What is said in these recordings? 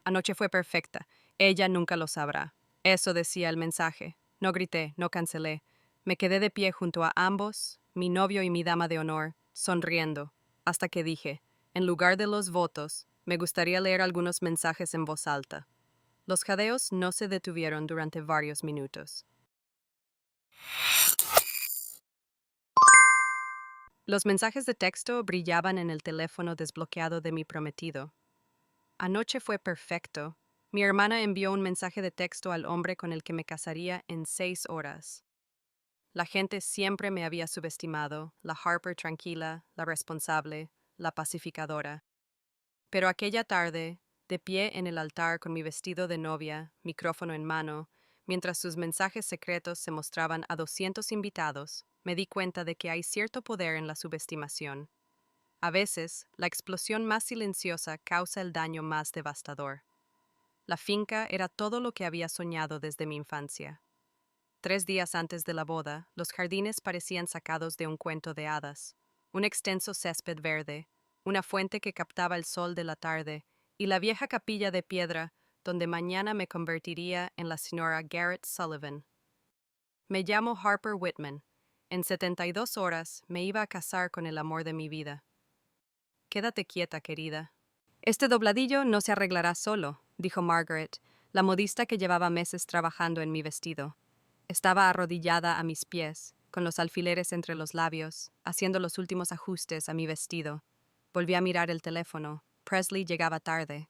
Anoche fue perfecta. Ella nunca lo sabrá. Eso decía el mensaje. No grité, no cancelé. Me quedé de pie junto a ambos, mi novio y mi dama de honor, sonriendo, hasta que dije, en lugar de los votos, me gustaría leer algunos mensajes en voz alta. Los jadeos no se detuvieron durante varios minutos. Los mensajes de texto brillaban en el teléfono desbloqueado de mi prometido. Anoche fue perfecto. Mi hermana envió un mensaje de texto al hombre con el que me casaría en 6 horas. La gente siempre me había subestimado, la Harper tranquila, la responsable, la pacificadora. Pero aquella tarde, de pie en el altar con mi vestido de novia, micrófono en mano, mientras sus mensajes secretos se mostraban a 200 invitados, me di cuenta de que hay cierto poder en la subestimación. A veces, la explosión más silenciosa causa el daño más devastador. La finca era todo lo que había soñado desde mi infancia. 3 días antes de la boda, los jardines parecían sacados de un cuento de hadas. Un extenso césped verde, una fuente que captaba el sol de la tarde, y la vieja capilla de piedra donde mañana me convertiría en la señora Garrett Sullivan. Me llamo Harper Whitman. En 72 horas me iba a casar con el amor de mi vida. Quédate quieta, querida. Este dobladillo no se arreglará solo, dijo Margaret, la modista que llevaba meses trabajando en mi vestido. Estaba arrodillada a mis pies, con los alfileres entre los labios, haciendo los últimos ajustes a mi vestido. Volví a mirar el teléfono. Presley llegaba tarde.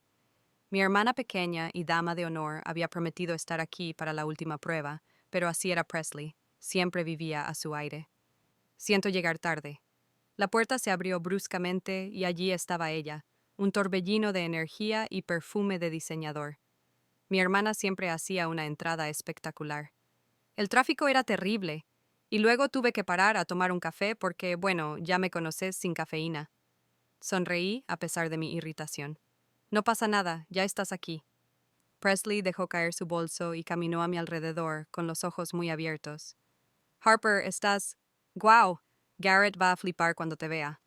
Mi hermana pequeña y dama de honor había prometido estar aquí para la última prueba, pero así era Presley. Siempre vivía a su aire. Siento llegar tarde. La puerta se abrió bruscamente y allí estaba ella, un torbellino de energía y perfume de diseñador. Mi hermana siempre hacía una entrada espectacular. El tráfico era terrible, y luego tuve que parar a tomar un café porque, bueno, ya me conoces sin cafeína. Sonreí a pesar de mi irritación. No pasa nada, ya estás aquí. Presley dejó caer su bolso y caminó a mi alrededor, con los ojos muy abiertos. Harper, estás... ¡Guau! Garrett va a flipar cuando te vea.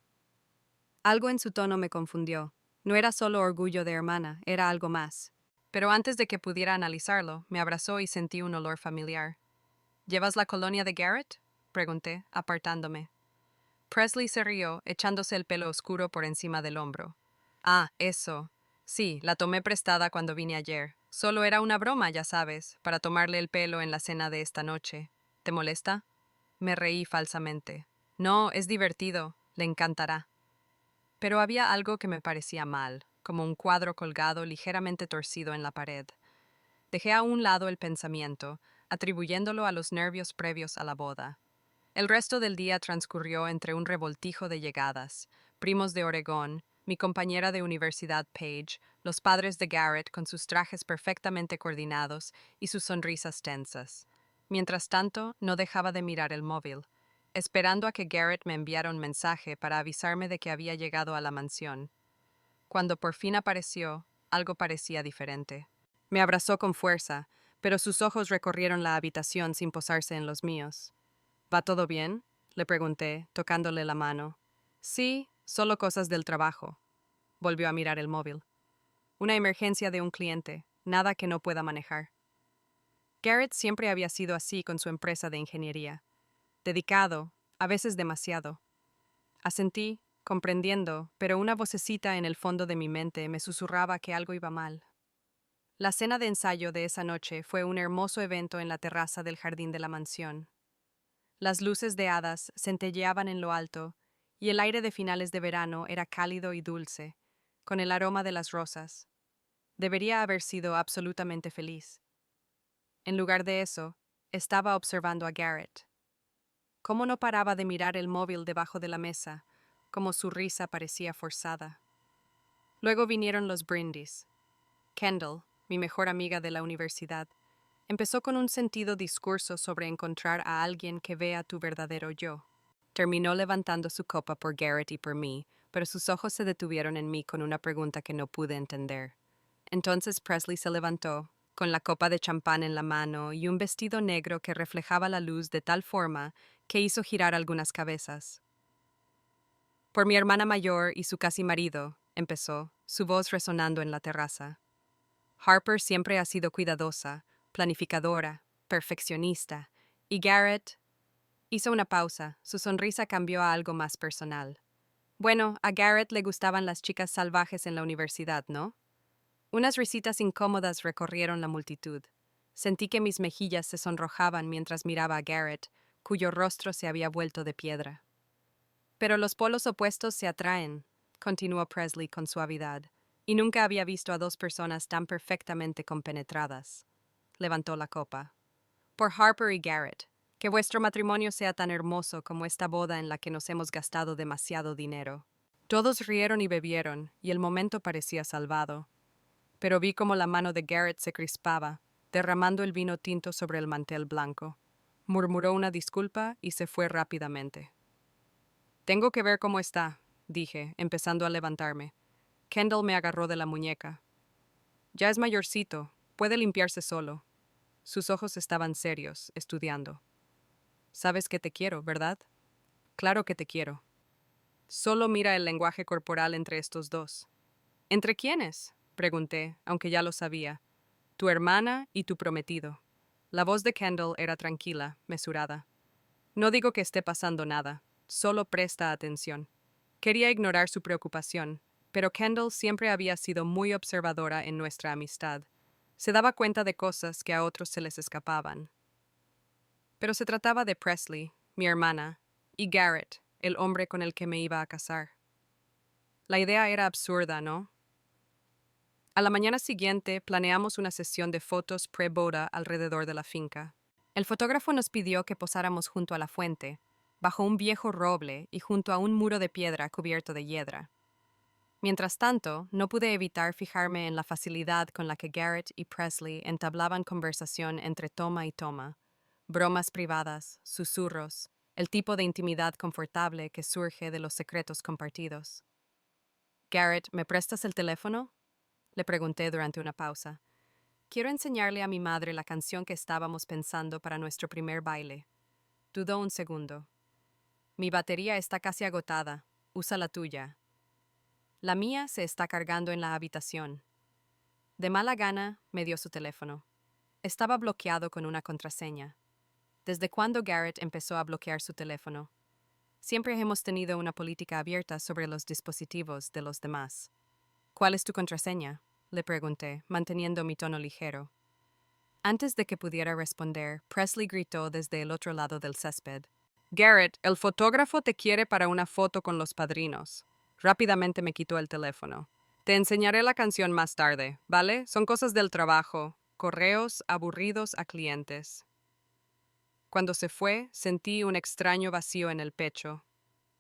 Algo en su tono me confundió. No era solo orgullo de hermana, era algo más. Pero antes de que pudiera analizarlo, me abrazó y sentí un olor familiar. ¿Llevas la colonia de Garrett? Pregunté, apartándome. Presley se rió, echándose el pelo oscuro por encima del hombro. Ah, eso. Sí, la tomé prestada cuando vine ayer. Solo era una broma, ya sabes, para tomarle el pelo en la cena de esta noche. ¿Te molesta? Me reí falsamente. No, es divertido. Le encantará. Pero había algo que me parecía mal, como un cuadro colgado ligeramente torcido en la pared. Dejé a un lado el pensamiento, atribuyéndolo a los nervios previos a la boda. El resto del día transcurrió entre un revoltijo de llegadas, primos de Oregón, mi compañera de universidad Paige, los padres de Garrett con sus trajes perfectamente coordinados y sus sonrisas tensas. Mientras tanto, no dejaba de mirar el móvil, esperando a que Garrett me enviara un mensaje para avisarme de que había llegado a la mansión. Cuando por fin apareció, algo parecía diferente. Me abrazó con fuerza, pero sus ojos recorrieron la habitación sin posarse en los míos. ¿Va todo bien? Le pregunté, tocándole la mano. Sí, solo cosas del trabajo. Volvió a mirar el móvil. Una emergencia de un cliente, nada que no pueda manejar. Garrett siempre había sido así con su empresa de ingeniería. Dedicado, a veces demasiado. Asentí, comprendiendo, pero una vocecita en el fondo de mi mente me susurraba que algo iba mal. La cena de ensayo de esa noche fue un hermoso evento en la terraza del jardín de la mansión. Las luces de hadas centelleaban en lo alto, y el aire de finales de verano era cálido y dulce, con el aroma de las rosas. Debería haber sido absolutamente feliz. En lugar de eso, estaba observando a Garrett. Cómo no paraba de mirar el móvil debajo de la mesa, como su risa parecía forzada. Luego vinieron los brindis. Kendall, mi mejor amiga de la universidad, empezó con un sentido discurso sobre encontrar a alguien que vea tu verdadero yo. Terminó levantando su copa por Garrett y por mí, pero sus ojos se detuvieron en mí con una pregunta que no pude entender. Entonces Presley se levantó, con la copa de champán en la mano y un vestido negro que reflejaba la luz de tal forma que hizo girar algunas cabezas. Por mi hermana mayor y su casi marido, empezó, su voz resonando en la terraza. Harper siempre ha sido cuidadosa, planificadora, perfeccionista, y Garrett hizo una pausa. Su sonrisa cambió a algo más personal. Bueno, a Garrett le gustaban las chicas salvajes en la universidad, ¿no? Unas risitas incómodas recorrieron la multitud. Sentí que mis mejillas se sonrojaban mientras miraba a Garrett, cuyo rostro se había vuelto de piedra. Pero los polos opuestos se atraen, continuó Presley con suavidad, y nunca había visto a dos personas tan perfectamente compenetradas. Levantó la copa. Por Harper y Garrett, que vuestro matrimonio sea tan hermoso como esta boda en la que nos hemos gastado demasiado dinero. Todos rieron y bebieron, y el momento parecía salvado. Pero vi como la mano de Garrett se crispaba, derramando el vino tinto sobre el mantel blanco. Murmuró una disculpa y se fue rápidamente. Tengo que ver cómo está, dije, empezando a levantarme. Kendall me agarró de la muñeca. Ya es mayorcito, puede limpiarse solo. Sus ojos estaban serios, estudiando. Sabes que te quiero, ¿verdad? Claro que te quiero. Solo mira el lenguaje corporal entre estos dos. ¿Entre quiénes? Pregunté, aunque ya lo sabía. Tu hermana y tu prometido. La voz de Kendall era tranquila, mesurada. No digo que esté pasando nada, solo presta atención. Quería ignorar su preocupación, pero Kendall siempre había sido muy observadora en nuestra amistad. Se daba cuenta de cosas que a otros se les escapaban. Pero se trataba de Presley, mi hermana, y Garrett, el hombre con el que me iba a casar. La idea era absurda, ¿no? A la mañana siguiente planeamos una sesión de fotos pre-boda alrededor de la finca. El fotógrafo nos pidió que posáramos junto a la fuente, bajo un viejo roble y junto a un muro de piedra cubierto de hiedra. Mientras tanto, no pude evitar fijarme en la facilidad con la que Garrett y Presley entablaban conversación entre toma y toma, bromas privadas, susurros, el tipo de intimidad confortable que surge de los secretos compartidos. Garrett, ¿me prestas el teléfono? Le pregunté durante una pausa. Quiero enseñarle a mi madre la canción que estábamos pensando para nuestro primer baile. Dudó un segundo. Mi batería está casi agotada. Usa la tuya. La mía se está cargando en la habitación. De mala gana, me dio su teléfono. Estaba bloqueado con una contraseña. ¿Desde cuándo Garrett empezó a bloquear su teléfono? Siempre hemos tenido una política abierta sobre los dispositivos de los demás. ¿Cuál es tu contraseña? Le pregunté, manteniendo mi tono ligero. Antes de que pudiera responder, Presley gritó desde el otro lado del césped. Garrett, el fotógrafo te quiere para una foto con los padrinos. Rápidamente me quitó el teléfono. Te enseñaré la canción más tarde, ¿vale? Son cosas del trabajo, correos aburridos a clientes. Cuando se fue, sentí un extraño vacío en el pecho.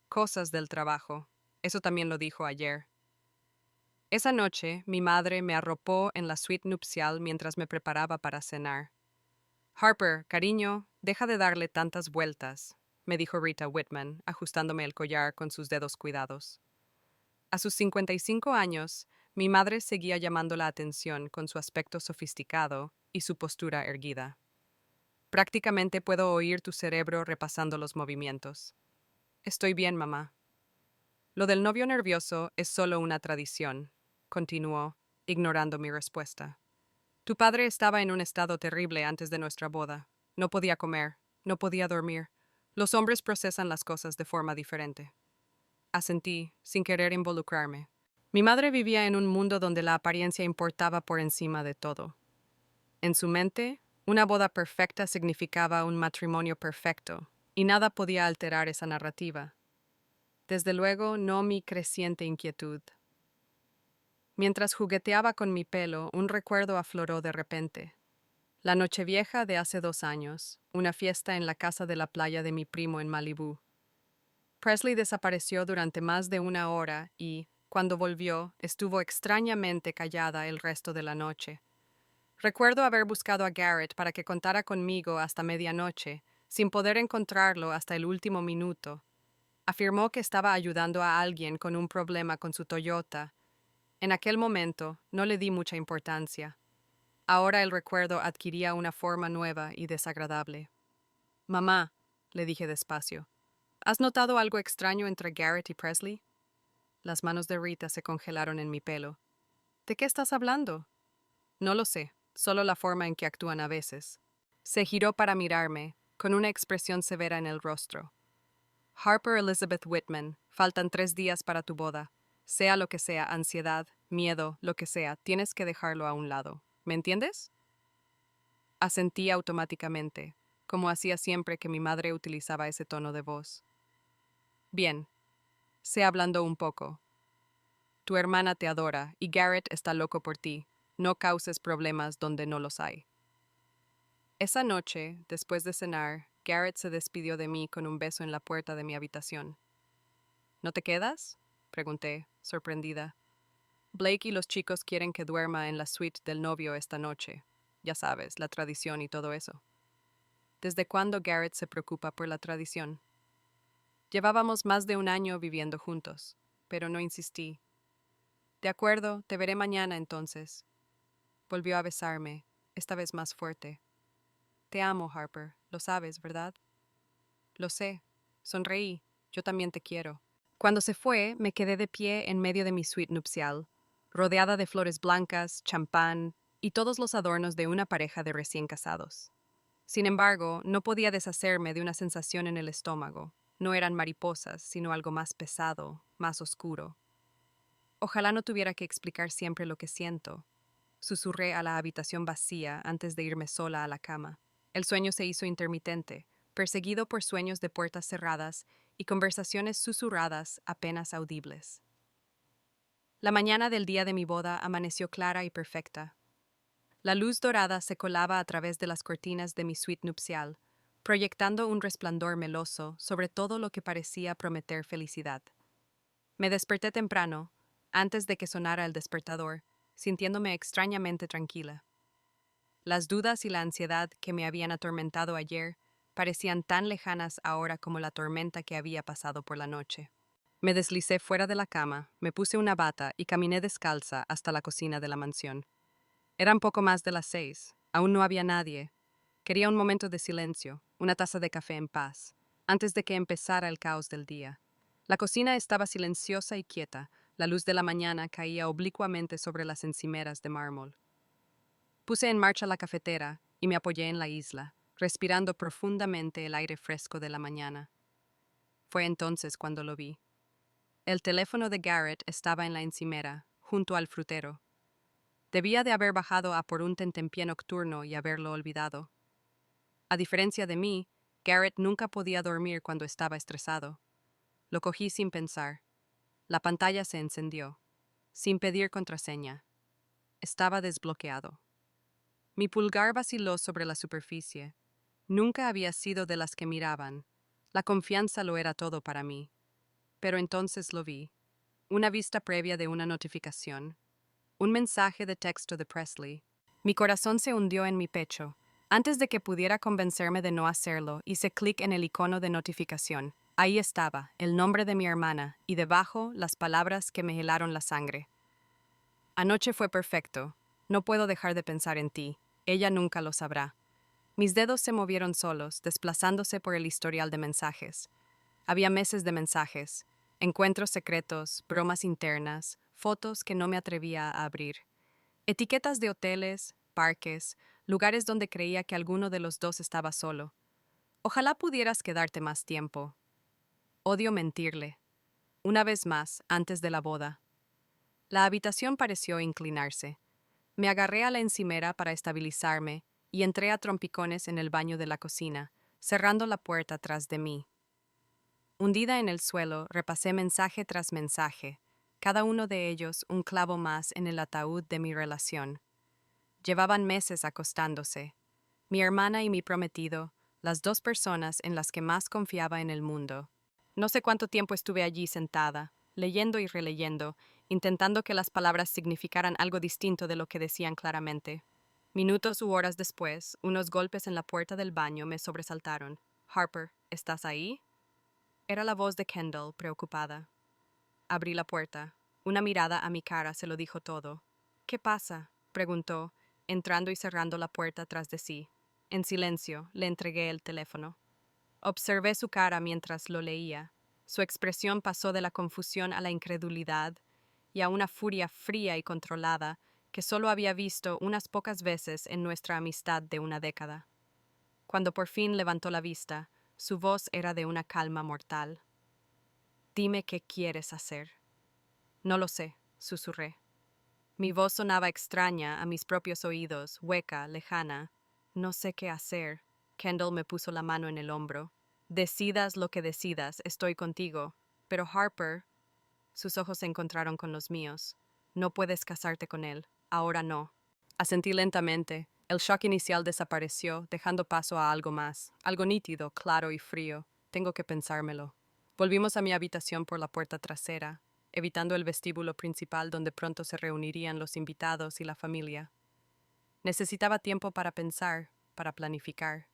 Cosas del trabajo. Eso también lo dijo ayer. Esa noche, mi madre me arropó en la suite nupcial mientras me preparaba para cenar. Harper, cariño, deja de darle tantas vueltas, me dijo Rita Whitman, ajustándome el collar con sus dedos cuidados. A sus 55 años, mi madre seguía llamando la atención con su aspecto sofisticado y su postura erguida. Prácticamente puedo oír tu cerebro repasando los movimientos. Estoy bien, mamá. Lo del novio nervioso es solo una tradición, continuó, ignorando mi respuesta. Tu padre estaba en un estado terrible antes de nuestra boda. No podía comer, no podía dormir. Los hombres procesan las cosas de forma diferente. Asentí, sin querer involucrarme. Mi madre vivía en un mundo donde la apariencia importaba por encima de todo. En su mente, una boda perfecta significaba un matrimonio perfecto, y nada podía alterar esa narrativa. Desde luego, no mi creciente inquietud. Mientras jugueteaba con mi pelo, un recuerdo afloró de repente. La Nochevieja de hace 2 años, una fiesta en la casa de la playa de mi primo en Malibú. Presley desapareció durante más de 1 hora y, cuando volvió, estuvo extrañamente callada el resto de la noche. Recuerdo haber buscado a Garrett para que contara conmigo hasta medianoche, sin poder encontrarlo hasta el último minuto. Afirmó que estaba ayudando a alguien con un problema con su Toyota. En aquel momento, no le di mucha importancia. Ahora el recuerdo adquiría una forma nueva y desagradable. Mamá, le dije despacio, ¿has notado algo extraño entre Garrett y Presley? Las manos de Rita se congelaron en mi pelo. ¿De qué estás hablando? No lo sé, solo la forma en que actúan a veces. Se giró para mirarme, con una expresión severa en el rostro. Harper Elizabeth Whitman, faltan 3 días para tu boda. Sea lo que sea, ansiedad, miedo, lo que sea, tienes que dejarlo a un lado. ¿Me entiendes? Asentí automáticamente, como hacía siempre que mi madre utilizaba ese tono de voz. Bien, se ablandó un poco. Tu hermana te adora y Garrett está loco por ti. No causes problemas donde no los hay. Esa noche, después de cenar, Garrett se despidió de mí con un beso en la puerta de mi habitación. ¿No te quedas?, pregunté, sorprendida. Blake y los chicos quieren que duerma en la suite del novio esta noche. Ya sabes, la tradición y todo eso. ¿Desde cuándo Garrett se preocupa por la tradición? Llevábamos más de un año viviendo juntos, pero no insistí. De acuerdo, te veré mañana entonces. Volvió a besarme, esta vez más fuerte. Te amo, Harper, lo sabes, ¿verdad? Lo sé. Sonreí. Yo también te quiero. Cuando se fue, me quedé de pie en medio de mi suite nupcial, rodeada de flores blancas, champán y todos los adornos de una pareja de recién casados. Sin embargo, no podía deshacerme de una sensación en el estómago. No eran mariposas, sino algo más pesado, más oscuro. Ojalá no tuviera que explicar siempre lo que siento. Susurré a la habitación vacía antes de irme sola a la cama. El sueño se hizo intermitente, perseguido por sueños de puertas cerradas y conversaciones susurradas apenas audibles. La mañana del día de mi boda amaneció clara y perfecta. La luz dorada se colaba a través de las cortinas de mi suite nupcial, proyectando un resplandor meloso sobre todo lo que parecía prometer felicidad. Me desperté temprano, antes de que sonara el despertador, sintiéndome extrañamente tranquila. Las dudas y la ansiedad que me habían atormentado ayer parecían tan lejanas ahora como la tormenta que había pasado por la noche. Me deslicé fuera de la cama, me puse una bata y caminé descalza hasta la cocina de la mansión. Eran poco más de las 6, aún no había nadie. Quería un momento de silencio, una taza de café en paz, antes de que empezara el caos del día. La cocina estaba silenciosa y quieta, la luz de la mañana caía oblicuamente sobre las encimeras de mármol. Puse en marcha la cafetera y me apoyé en la isla, respirando profundamente el aire fresco de la mañana. Fue entonces cuando lo vi. El teléfono de Garrett estaba en la encimera, junto al frutero. Debía de haber bajado a por un tentempié nocturno y haberlo olvidado. A diferencia de mí, Garrett nunca podía dormir cuando estaba estresado. Lo cogí sin pensar. La pantalla se encendió, sin pedir contraseña. Estaba desbloqueado. Mi pulgar vaciló sobre la superficie. Nunca había sido de las que miraban. La confianza lo era todo para mí. Pero entonces lo vi. Una vista previa de una notificación. Un mensaje de texto de Presley. Mi corazón se hundió en mi pecho. Antes de que pudiera convencerme de no hacerlo, hice clic en el icono de notificación. Ahí estaba, el nombre de mi hermana, y debajo las palabras que me helaron la sangre. Anoche fue perfecto. No puedo dejar de pensar en ti. Ella nunca lo sabrá. Mis dedos se movieron solos, desplazándose por el historial de mensajes. Había meses de mensajes, encuentros secretos, bromas internas, fotos que no me atrevía a abrir. Etiquetas de hoteles, parques, lugares donde creía que alguno de los dos estaba solo. Ojalá pudieras quedarte más tiempo. Odio mentirle. Una vez más, antes de la boda. La habitación pareció inclinarse. Me agarré a la encimera para estabilizarme y entré a trompicones en el baño de la cocina, cerrando la puerta tras de mí. Hundida en el suelo, repasé mensaje tras mensaje, cada uno de ellos un clavo más en el ataúd de mi relación. Llevaban meses acostándose. Mi hermana y mi prometido, las dos personas en las que más confiaba en el mundo. No sé cuánto tiempo estuve allí sentada, leyendo y releyendo, intentando que las palabras significaran algo distinto de lo que decían claramente. Minutos u horas después, unos golpes en la puerta del baño me sobresaltaron. Harper, ¿estás ahí? Era la voz de Kendall, preocupada. Abrí la puerta. Una mirada a mi cara se lo dijo todo. ¿Qué pasa?, preguntó, entrando y cerrando la puerta tras de sí. En silencio, le entregué el teléfono. Observé su cara mientras lo leía. Su expresión pasó de la confusión a la incredulidad y a una furia fría y controlada que solo había visto unas pocas veces en nuestra amistad de una década. Cuando por fin levantó la vista, su voz era de una calma mortal. «Dime qué quieres hacer». «No lo sé», susurré. Mi voz sonaba extraña a mis propios oídos, hueca, lejana. «No sé qué hacer». Kendall me puso la mano en el hombro. «Decidas lo que decidas, estoy contigo. Pero Harper...» Sus ojos se encontraron con los míos. «No puedes casarte con él. Ahora no». Asentí lentamente. El shock inicial desapareció, dejando paso a algo más, algo nítido, claro y frío. Tengo que pensármelo. Volvimos a mi habitación por la puerta trasera, evitando el vestíbulo principal donde pronto se reunirían los invitados y la familia. Necesitaba tiempo para pensar, para planificar.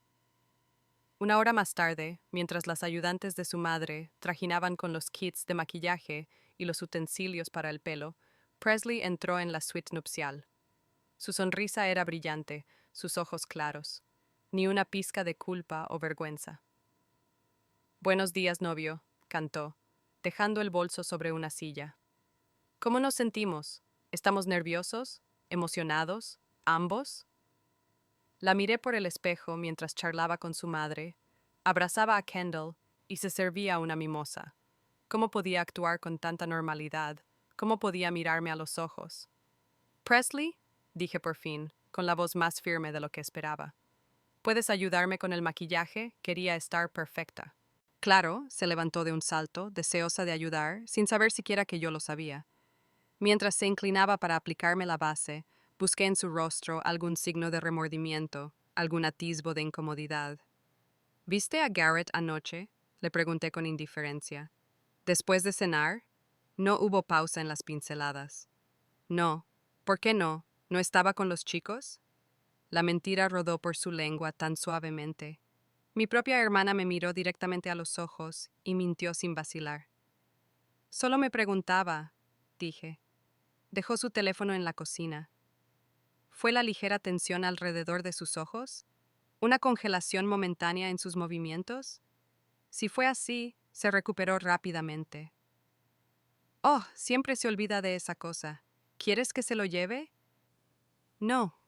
Una hora más tarde, mientras las ayudantes de su madre trajinaban con los kits de maquillaje y los utensilios para el pelo, Presley entró en la suite nupcial. Su sonrisa era brillante, sus ojos claros. Ni una pizca de culpa o vergüenza. «Buenos días, novio», cantó, dejando el bolso sobre una silla. «¿Cómo nos sentimos? ¿Estamos nerviosos? ¿Emocionados? ¿Ambos?» La miré por el espejo mientras charlaba con su madre, abrazaba a Kendall y se servía una mimosa. ¿Cómo podía actuar con tanta normalidad? ¿Cómo podía mirarme a los ojos? «Presley», dije por fin, con la voz más firme de lo que esperaba. «¿Puedes ayudarme con el maquillaje? Quería estar perfecta». Claro, se levantó de un salto, deseosa de ayudar, sin saber siquiera que yo lo sabía. Mientras se inclinaba para aplicarme la base, busqué en su rostro algún signo de remordimiento, algún atisbo de incomodidad. «¿Viste a Garrett anoche?», le pregunté con indiferencia. «¿Después de cenar?» No hubo pausa en las pinceladas. «No. ¿Por qué no? ¿No estaba con los chicos?» La mentira rodó por su lengua tan suavemente. Mi propia hermana me miró directamente a los ojos y mintió sin vacilar. «Solo me preguntaba», dije. Dejó su teléfono en la cocina. ¿Fue la ligera tensión alrededor de sus ojos? ¿Una congelación momentánea en sus movimientos? Si fue así, se recuperó rápidamente. «Oh, siempre se olvida de esa cosa. ¿Quieres que se lo lleve?» «No»,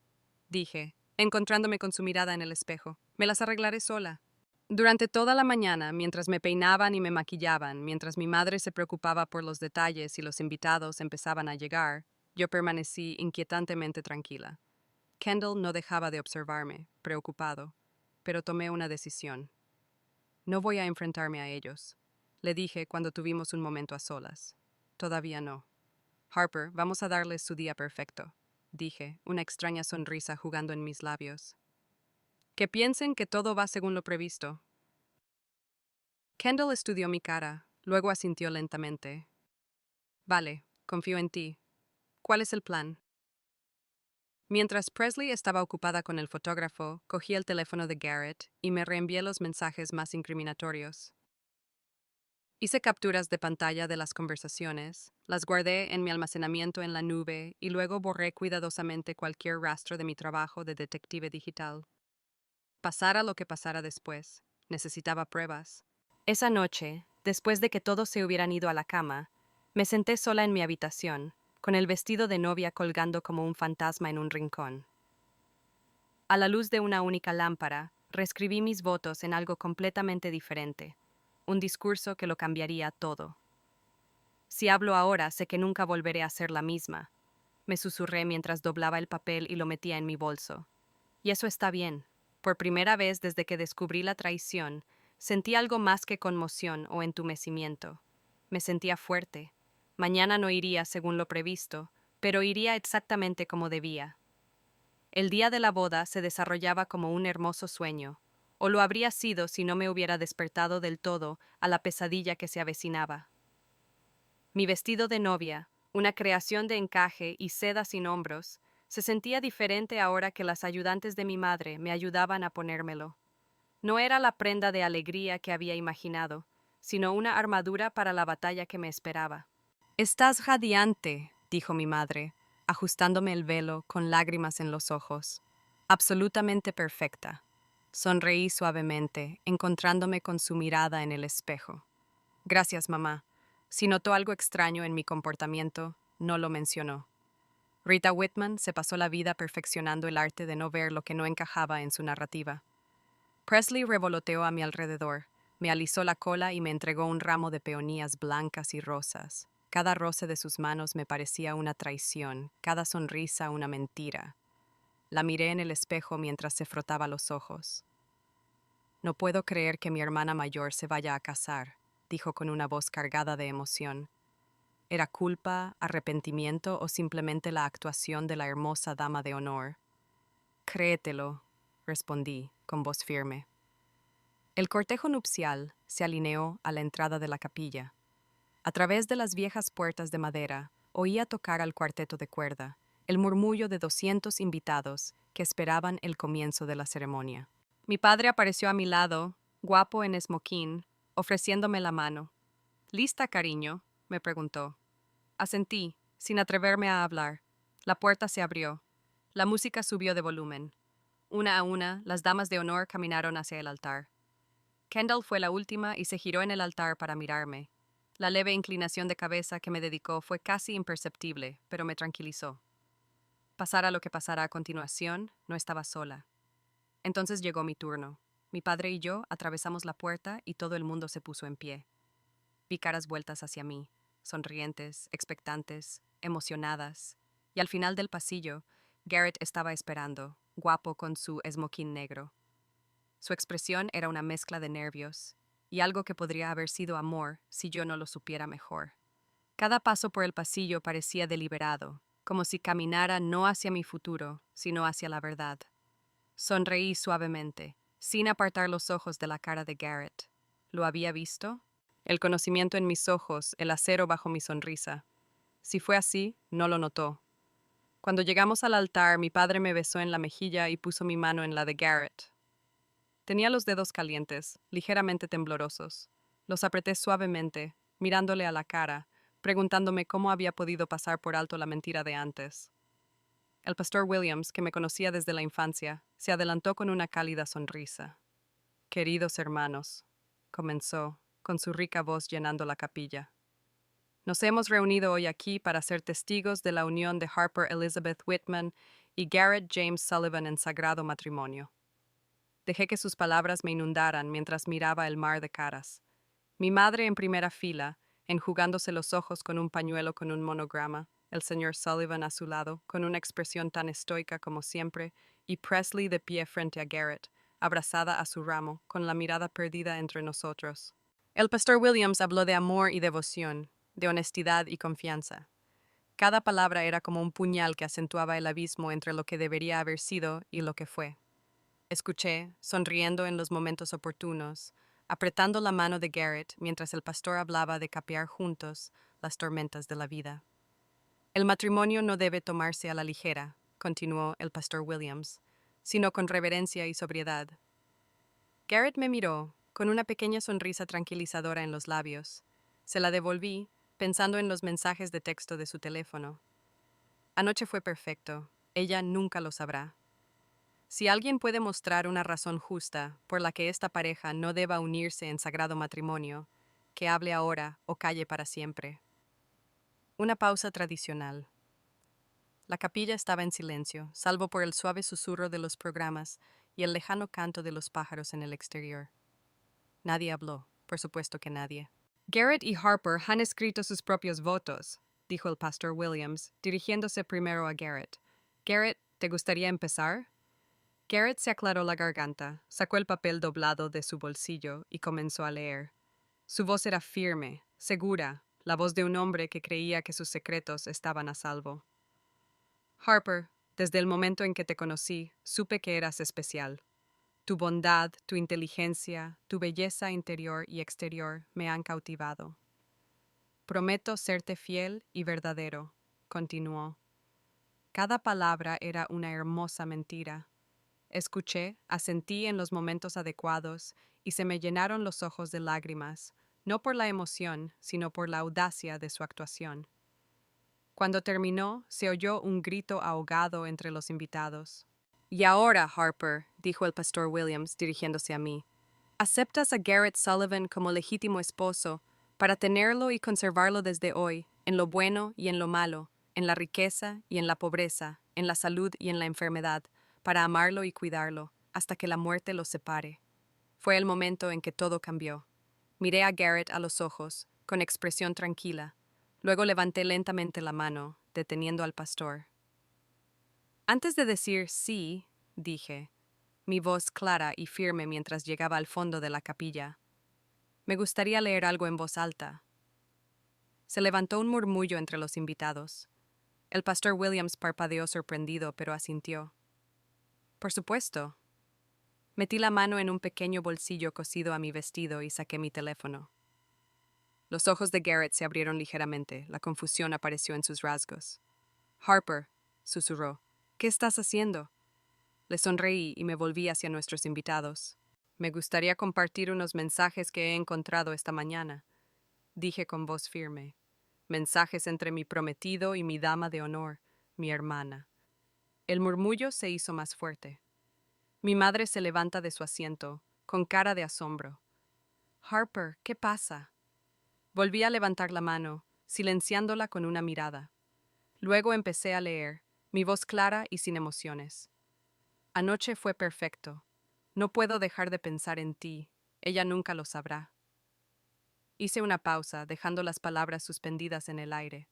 dije, encontrándome con su mirada en el espejo. «Me las arreglaré sola». Durante toda la mañana, mientras me peinaban y me maquillaban, mientras mi madre se preocupaba por los detalles y los invitados empezaban a llegar, yo permanecí inquietantemente tranquila. Kendall no dejaba de observarme, preocupado, pero tomé una decisión. «No voy a enfrentarme a ellos», le dije cuando tuvimos un momento a solas. «Todavía no». «Harper, vamos a darles su día perfecto», dije, una extraña sonrisa jugando en mis labios. «Que piensen que todo va según lo previsto». Kendall estudió mi cara, luego asintió lentamente. «Vale, confío en ti. ¿Cuál es el plan?» Mientras Presley estaba ocupada con el fotógrafo, cogí el teléfono de Garrett y me reenvié los mensajes más incriminatorios. Hice capturas de pantalla de las conversaciones, las guardé en mi almacenamiento en la nube y luego borré cuidadosamente cualquier rastro de mi trabajo de detective digital. Pasara lo que pasara después, necesitaba pruebas. Esa noche, después de que todos se hubieran ido a la cama, me senté sola en mi habitación, con el vestido de novia colgando como un fantasma en un rincón. A la luz de una única lámpara, reescribí mis votos en algo completamente diferente, un discurso que lo cambiaría todo. «Si hablo ahora, sé que nunca volveré a ser la misma», me susurré mientras doblaba el papel y lo metía en mi bolso. Y eso está bien. Por primera vez desde que descubrí la traición, sentí algo más que conmoción o entumecimiento. Me sentía fuerte. Mañana no iría según lo previsto, pero iría exactamente como debía. El día de la boda se desarrollaba como un hermoso sueño, o lo habría sido si no me hubiera despertado del todo a la pesadilla que se avecinaba. Mi vestido de novia, una creación de encaje y seda sin hombros, se sentía diferente ahora que las ayudantes de mi madre me ayudaban a ponérmelo. No era la prenda de alegría que había imaginado, sino una armadura para la batalla que me esperaba. «Estás radiante», dijo mi madre, ajustándome el velo con lágrimas en los ojos. «Absolutamente perfecta». Sonreí suavemente, encontrándome con su mirada en el espejo. «Gracias, mamá». Si notó algo extraño en mi comportamiento, no lo mencionó. Rita Whitman se pasó la vida perfeccionando el arte de no ver lo que no encajaba en su narrativa. Presley revoloteó a mi alrededor, me alisó la cola y me entregó un ramo de peonías blancas y rosas. Cada roce de sus manos me parecía una traición, cada sonrisa una mentira. La miré en el espejo mientras se frotaba los ojos. No puedo creer que mi hermana mayor se vaya a casar, dijo con una voz cargada de emoción. ¿Era culpa, arrepentimiento o simplemente la actuación de la hermosa dama de honor? Créetelo, respondí, con voz firme. El cortejo nupcial se alineó a la entrada de la capilla. A través de las viejas puertas de madera, oía tocar al cuarteto de cuerda, el murmullo de 200 invitados que esperaban el comienzo de la ceremonia. Mi padre apareció a mi lado, guapo en esmoquín, ofreciéndome la mano. ¿Lista, cariño?, me preguntó. Asentí, sin atreverme a hablar. La puerta se abrió. La música subió de volumen. Una a una, las damas de honor caminaron hacia el altar. Kendall fue la última y se giró en el altar para mirarme. La leve inclinación de cabeza que me dedicó fue casi imperceptible, pero me tranquilizó. Pasara lo que pasara a continuación, no estaba sola. Entonces llegó mi turno. Mi padre y yo atravesamos la puerta y todo el mundo se puso en pie. Vi caras vueltas hacia mí, sonrientes, expectantes, emocionadas. Y al final del pasillo, Garrett estaba esperando, guapo con su esmoquín negro. Su expresión era una mezcla de nervios y algo que podría haber sido amor si yo no lo supiera mejor. Cada paso por el pasillo parecía deliberado, como si caminara no hacia mi futuro, sino hacia la verdad. Sonreí suavemente, sin apartar los ojos de la cara de Garrett. ¿Lo había visto? El conocimiento en mis ojos, el acero bajo mi sonrisa. Si fue así, no lo notó. Cuando llegamos al altar, mi padre me besó en la mejilla y puso mi mano en la de Garrett. Tenía los dedos calientes, ligeramente temblorosos. Los apreté suavemente, mirándole a la cara, preguntándome cómo había podido pasar por alto la mentira de antes. El pastor Williams, que me conocía desde la infancia, se adelantó con una cálida sonrisa. Queridos hermanos, comenzó, con su rica voz llenando la capilla. Nos hemos reunido hoy aquí para ser testigos de la unión de Harper Elizabeth Whitman y Garrett James Sullivan en sagrado matrimonio. Dejé que sus palabras me inundaran mientras miraba el mar de caras. Mi madre en primera fila, enjugándose los ojos con un pañuelo con un monograma, el señor Sullivan a su lado, con una expresión tan estoica como siempre, y Presley de pie frente a Garrett, abrazada a su ramo, con la mirada perdida entre nosotros. El pastor Williams habló de amor y devoción, de honestidad y confianza. Cada palabra era como un puñal que acentuaba el abismo entre lo que debería haber sido y lo que fue. Escuché, sonriendo en los momentos oportunos, apretando la mano de Garrett mientras el pastor hablaba de capear juntos las tormentas de la vida. El matrimonio no debe tomarse a la ligera, continuó el pastor Williams, sino con reverencia y sobriedad. Garrett me miró, con una pequeña sonrisa tranquilizadora en los labios. Se la devolví, pensando en los mensajes de texto de su teléfono. Anoche fue perfecto. Ella nunca lo sabrá. Si alguien puede mostrar una razón justa por la que esta pareja no deba unirse en sagrado matrimonio, que hable ahora o calle para siempre. Una pausa tradicional. La capilla estaba en silencio, salvo por el suave susurro de los programas y el lejano canto de los pájaros en el exterior. Nadie habló, por supuesto que nadie. Garrett y Harper han escrito sus propios votos, dijo el pastor Williams, dirigiéndose primero a Garrett. Garrett, ¿te gustaría empezar? Garrett se aclaró la garganta, sacó el papel doblado de su bolsillo y comenzó a leer. Su voz era firme, segura, la voz de un hombre que creía que sus secretos estaban a salvo. Harper, desde el momento en que te conocí, supe que eras especial. Tu bondad, tu inteligencia, tu belleza interior y exterior me han cautivado. Prometo serte fiel y verdadero, continuó. Cada palabra era una hermosa mentira. Escuché, asentí en los momentos adecuados y se me llenaron los ojos de lágrimas, no por la emoción, sino por la audacia de su actuación. Cuando terminó, se oyó un grito ahogado entre los invitados. Y ahora, Harper, dijo el pastor Williams, dirigiéndose a mí, ¿aceptas a Garrett Sullivan como legítimo esposo para tenerlo y conservarlo desde hoy, en lo bueno y en lo malo, en la riqueza y en la pobreza, en la salud y en la enfermedad, para amarlo y cuidarlo, hasta que la muerte los separe. Fue el momento en que todo cambió. Miré a Garrett a los ojos, con expresión tranquila. Luego levanté lentamente la mano, deteniendo al pastor. Antes de decir sí, dije, mi voz clara y firme mientras llegaba al fondo de la capilla. Me gustaría leer algo en voz alta. Se levantó un murmullo entre los invitados. El pastor Williams parpadeó sorprendido, pero asintió. Por supuesto. Metí la mano en un pequeño bolsillo cosido a mi vestido y saqué mi teléfono. Los ojos de Garrett se abrieron ligeramente, la confusión apareció en sus rasgos. Harper, susurró, ¿qué estás haciendo? Le sonreí y me volví hacia nuestros invitados. Me gustaría compartir unos mensajes que he encontrado esta mañana, dije con voz firme. Mensajes entre mi prometido y mi dama de honor, mi hermana. El murmullo se hizo más fuerte. Mi madre se levanta de su asiento, con cara de asombro. Harper, ¿qué pasa? Volví a levantar la mano, silenciándola con una mirada. Luego empecé a leer, mi voz clara y sin emociones. Anoche fue perfecto. No puedo dejar de pensar en ti. Ella nunca lo sabrá. Hice una pausa, dejando las palabras suspendidas en el aire.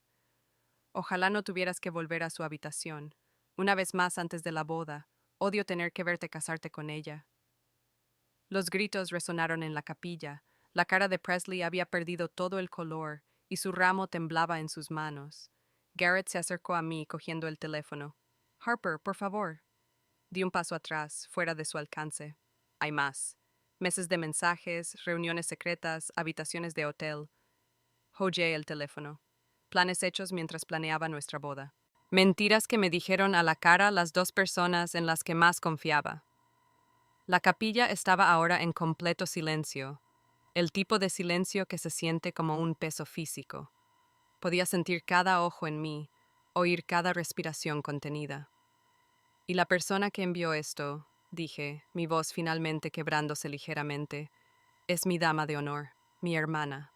Ojalá no tuvieras que volver a su habitación. Una vez más antes de la boda. Odio tener que verte casarte con ella. Los gritos resonaron en la capilla. La cara de Presley había perdido todo el color y su ramo temblaba en sus manos. Garrett se acercó a mí cogiendo el teléfono. Harper, por favor. Di un paso atrás, fuera de su alcance. Hay más. Meses de mensajes, reuniones secretas, habitaciones de hotel. Hollé el teléfono. Planes hechos mientras planeaba nuestra boda. Mentiras que me dijeron a la cara las dos personas en las que más confiaba. La capilla estaba ahora en completo silencio, el tipo de silencio que se siente como un peso físico. Podía sentir cada ojo en mí, oír cada respiración contenida. Y la persona que envió esto, dije, mi voz finalmente quebrándose ligeramente, es mi dama de honor, mi hermana.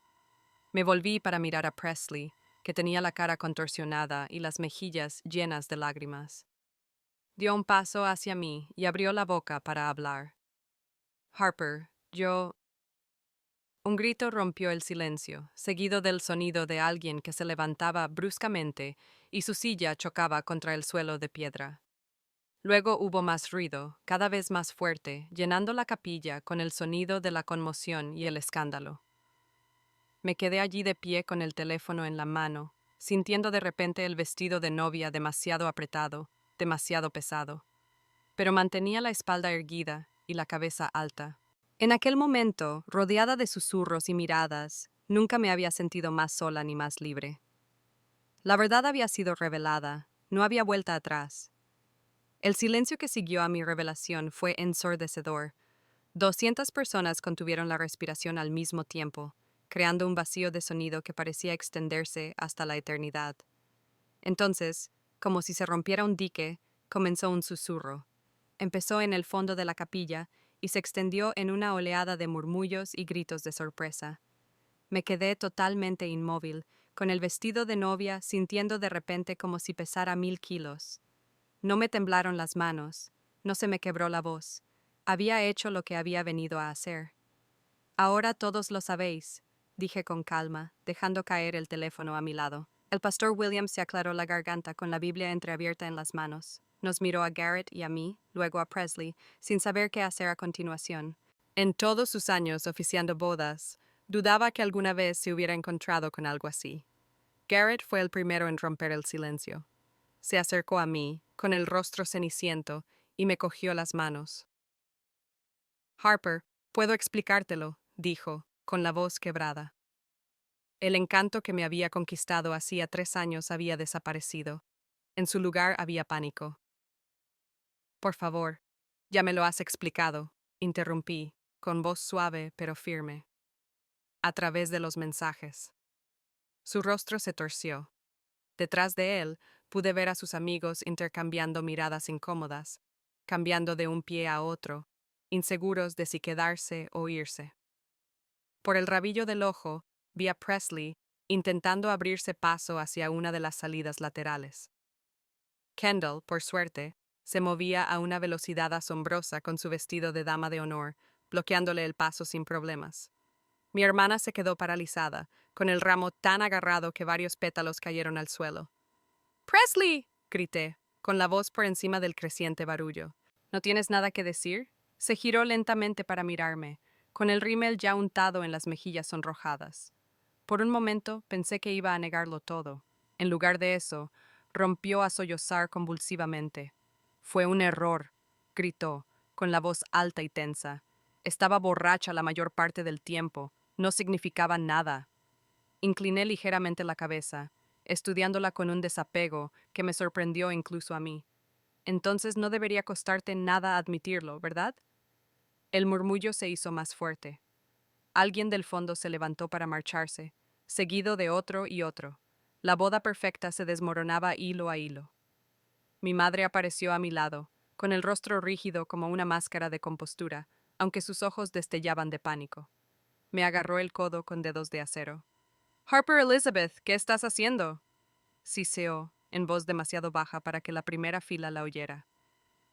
Me volví para mirar a Presley, que tenía la cara contorsionada y las mejillas llenas de lágrimas. Dio un paso hacia mí y abrió la boca para hablar. Harper, yo... Un grito rompió el silencio, seguido del sonido de alguien que se levantaba bruscamente y su silla chocaba contra el suelo de piedra. Luego hubo más ruido, cada vez más fuerte, llenando la capilla con el sonido de la conmoción y el escándalo. Me quedé allí de pie con el teléfono en la mano, sintiendo de repente el vestido de novia demasiado apretado, demasiado pesado. Pero mantenía la espalda erguida y la cabeza alta. En aquel momento, rodeada de susurros y miradas, nunca me había sentido más sola ni más libre. La verdad había sido revelada, no había vuelta atrás. El silencio que siguió a mi revelación fue ensordecedor. 200 personas contuvieron la respiración al mismo tiempo, creando un vacío de sonido que parecía extenderse hasta la eternidad. Entonces, como si se rompiera un dique, comenzó un susurro. Empezó en el fondo de la capilla y se extendió en una oleada de murmullos y gritos de sorpresa. Me quedé totalmente inmóvil, con el vestido de novia sintiendo de repente como si pesara 1000 kilos. No me temblaron las manos, no se me quebró la voz. Había hecho lo que había venido a hacer. Ahora todos lo sabéis, dije con calma, dejando caer el teléfono a mi lado. El pastor Williams se aclaró la garganta con la Biblia entreabierta en las manos. Nos miró a Garrett y a mí, luego a Presley, sin saber qué hacer a continuación. En todos sus años oficiando bodas, dudaba que alguna vez se hubiera encontrado con algo así. Garrett fue el primero en romper el silencio. Se acercó a mí, con el rostro ceniciento, y me cogió las manos. Harper, puedo explicártelo, dijo, con la voz quebrada. El encanto que me había conquistado hacía 3 años había desaparecido. En su lugar había pánico. Por favor, ya me lo has explicado, interrumpí, con voz suave pero firme. A través de los mensajes. Su rostro se torció. Detrás de él pude ver a sus amigos intercambiando miradas incómodas, cambiando de un pie a otro, inseguros de si quedarse o irse. Por el rabillo del ojo vi a Presley intentando abrirse paso hacia una de las salidas laterales. Kendall, por suerte, se movía a una velocidad asombrosa con su vestido de dama de honor, bloqueándole el paso sin problemas. Mi hermana se quedó paralizada, con el ramo tan agarrado que varios pétalos cayeron al suelo. ¡Presley! Grité, con la voz por encima del creciente barullo. ¿No tienes nada que decir? Se giró lentamente para mirarme, con el rímel ya untado en las mejillas sonrojadas. Por un momento pensé que iba a negarlo todo. En lugar de eso, rompió a sollozar convulsivamente. Fue un error, gritó, con la voz alta y tensa. Estaba borracha la mayor parte del tiempo. No significaba nada. Incliné ligeramente la cabeza, estudiándola con un desapego que me sorprendió incluso a mí. Entonces no debería costarte nada admitirlo, ¿verdad? El murmullo se hizo más fuerte. Alguien del fondo se levantó para marcharse, seguido de otro y otro. La boda perfecta se desmoronaba hilo a hilo. Mi madre apareció a mi lado, con el rostro rígido como una máscara de compostura, aunque sus ojos destellaban de pánico. Me agarró el codo con dedos de acero. Harper Elizabeth, ¿qué estás haciendo? Siseó, en voz demasiado baja para que la primera fila la oyera.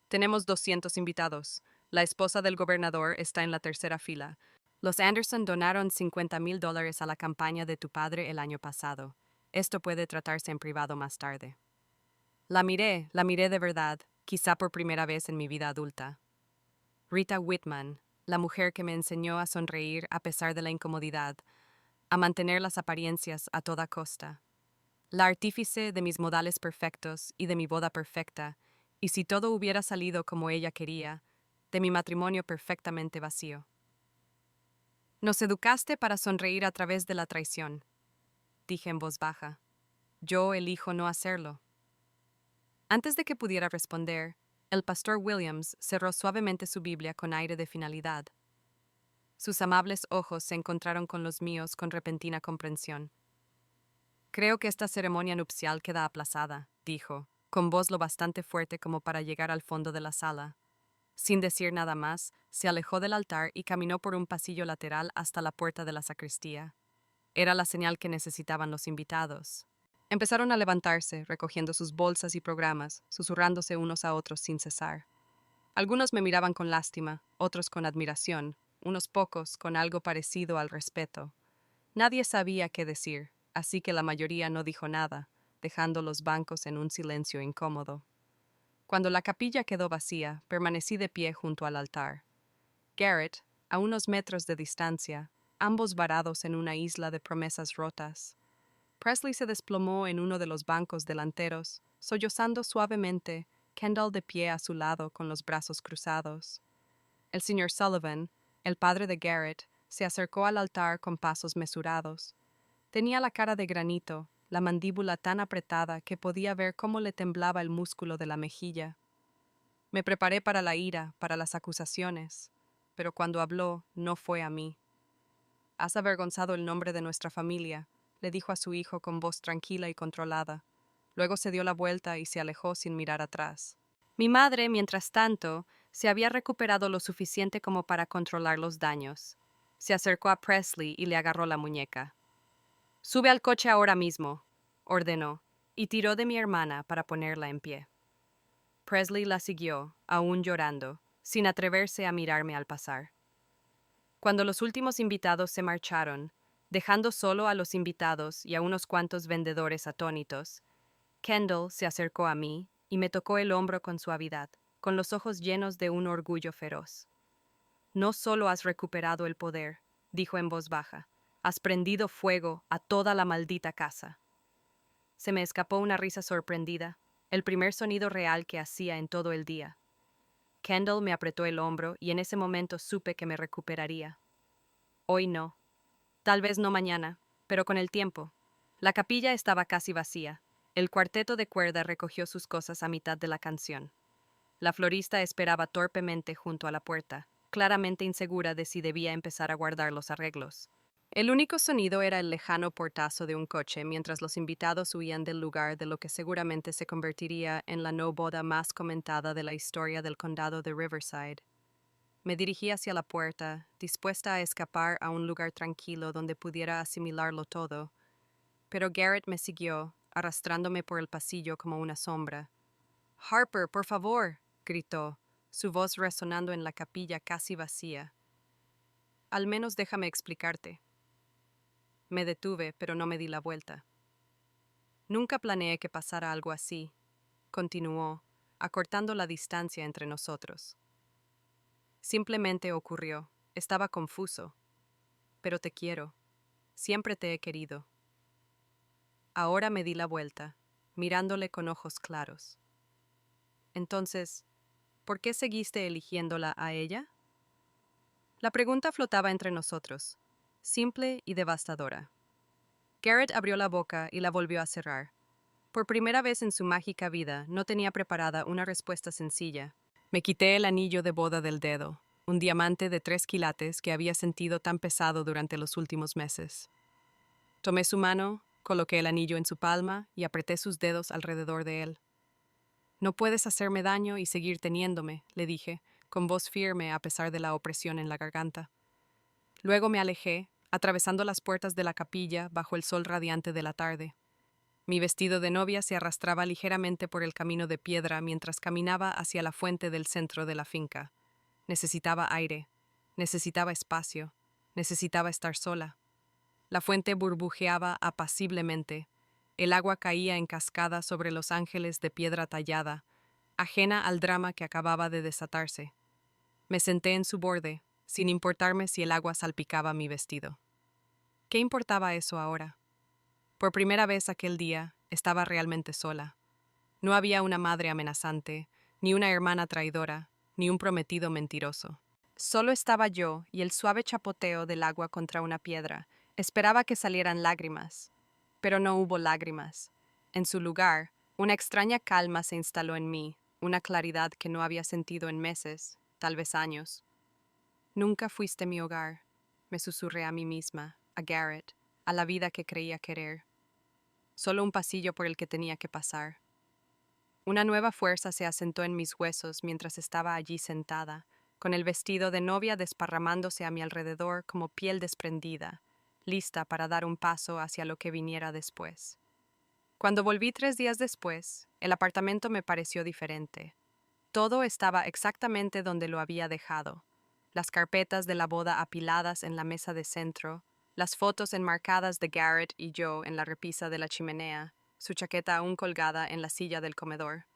Tenemos 200 invitados. La esposa del gobernador está en la tercera fila. Los Anderson donaron $50,000 a la campaña de tu padre el año pasado. Esto puede tratarse en privado más tarde. La miré de verdad, quizá por primera vez en mi vida adulta. Rita Whitman, la mujer que me enseñó a sonreír a pesar de la incomodidad, a mantener las apariencias a toda costa. La artífice de mis modales perfectos y de mi boda perfecta, y si todo hubiera salido como ella quería, de mi matrimonio perfectamente vacío. Nos educaste para sonreír a través de la traición, dije en voz baja. Yo elijo no hacerlo. Antes de que pudiera responder, el pastor Williams cerró suavemente su Biblia con aire de finalidad. Sus amables ojos se encontraron con los míos con repentina comprensión. Creo que esta ceremonia nupcial queda aplazada, dijo, con voz lo bastante fuerte como para llegar al fondo de la sala. Sin decir nada más, se alejó del altar y caminó por un pasillo lateral hasta la puerta de la sacristía. Era la señal que necesitaban los invitados. Empezaron a levantarse, recogiendo sus bolsas y programas, susurrándose unos a otros sin cesar. Algunos me miraban con lástima, otros con admiración, unos pocos con algo parecido al respeto. Nadie sabía qué decir, así que la mayoría no dijo nada, dejando los bancos en un silencio incómodo. Cuando la capilla quedó vacía, permanecí de pie junto al altar. Garrett, a unos metros de distancia, ambos varados en una isla de promesas rotas. Presley se desplomó en uno de los bancos delanteros, sollozando suavemente, Kendall de pie a su lado con los brazos cruzados. El señor Sullivan, el padre de Garrett, se acercó al altar con pasos mesurados. Tenía la cara de granito, la mandíbula tan apretada que podía ver cómo le temblaba el músculo de la mejilla. Me preparé para la ira, para las acusaciones, pero cuando habló no fue a mí. Has avergonzado el nombre de nuestra familia, le dijo a su hijo con voz tranquila y controlada. Luego se dio la vuelta y se alejó sin mirar atrás. Mi madre, mientras tanto, se había recuperado lo suficiente como para controlar los daños. Se acercó a Presley y le agarró la muñeca. Sube al coche ahora mismo, ordenó, y tiró de mi hermana para ponerla en pie. Presley la siguió, aún llorando, sin atreverse a mirarme al pasar. Cuando los últimos invitados se marcharon, dejando solo a los invitados y a unos cuantos vendedores atónitos, Kendall se acercó a mí y me tocó el hombro con suavidad, con los ojos llenos de un orgullo feroz. No solo has recuperado el poder, dijo en voz baja, has prendido fuego a toda la maldita casa. Se me escapó una risa sorprendida, el primer sonido real que hacía en todo el día. Kendall me apretó el hombro y en ese momento supe que me recuperaría. Hoy no. Tal vez no mañana, pero con el tiempo. La capilla estaba casi vacía. El cuarteto de cuerda recogió sus cosas a mitad de la canción. La florista esperaba torpemente junto a la puerta, claramente insegura de si debía empezar a guardar los arreglos. El único sonido era el lejano portazo de un coche mientras los invitados huían del lugar de lo que seguramente se convertiría en la no boda más comentada de la historia del condado de Riverside. Me dirigí hacia la puerta, dispuesta a escapar a un lugar tranquilo donde pudiera asimilarlo todo, pero Garrett me siguió, arrastrándome por el pasillo como una sombra. Harper, por favor, gritó, su voz resonando en la capilla casi vacía. Al menos déjame explicarte. Me detuve, pero no me di la vuelta. Nunca planeé que pasara algo así, continuó, acortando la distancia entre nosotros. Simplemente ocurrió. Estaba confuso. Pero te quiero. Siempre te he querido. Ahora me di la vuelta, mirándole con ojos claros. Entonces, ¿por qué seguiste eligiéndola a ella? La pregunta flotaba entre nosotros, simple y devastadora. Garrett abrió la boca y la volvió a cerrar. Por primera vez en su mágica vida, no tenía preparada una respuesta sencilla. Me quité el anillo de boda del dedo, un diamante de 3 quilates que había sentido tan pesado durante los últimos meses. Tomé su mano, coloqué el anillo en su palma y apreté sus dedos alrededor de él. No puedes hacerme daño y seguir teniéndome, le dije, con voz firme a pesar de la opresión en la garganta. Luego me alejé, atravesando las puertas de la capilla bajo el sol radiante de la tarde. Mi vestido de novia se arrastraba ligeramente por el camino de piedra mientras caminaba hacia la fuente del centro de la finca. Necesitaba aire, necesitaba espacio, necesitaba estar sola. La fuente burbujeaba apaciblemente. El agua caía en cascada sobre los ángeles de piedra tallada, ajena al drama que acababa de desatarse. Me senté en su borde, sin importarme si el agua salpicaba mi vestido. ¿Qué importaba eso ahora? Por primera vez aquel día, estaba realmente sola. No había una madre amenazante, ni una hermana traidora, ni un prometido mentiroso. Solo estaba yo y el suave chapoteo del agua contra una piedra. Esperaba que salieran lágrimas, pero no hubo lágrimas. En su lugar, una extraña calma se instaló en mí, una claridad que no había sentido en meses, tal vez años. Nunca fuiste mi hogar, me susurré a mí misma, a Garrett, a la vida que creía querer. Solo un pasillo por el que tenía que pasar. Una nueva fuerza se asentó en mis huesos mientras estaba allí sentada, con el vestido de novia desparramándose a mi alrededor como piel desprendida, lista para dar un paso hacia lo que viniera después. Cuando volví 3 días después, el apartamento me pareció diferente. Todo estaba exactamente donde lo había dejado. Las carpetas de la boda apiladas en la mesa de centro, las fotos enmarcadas de Garrett y yo en la repisa de la chimenea, su chaqueta aún colgada en la silla del comedor.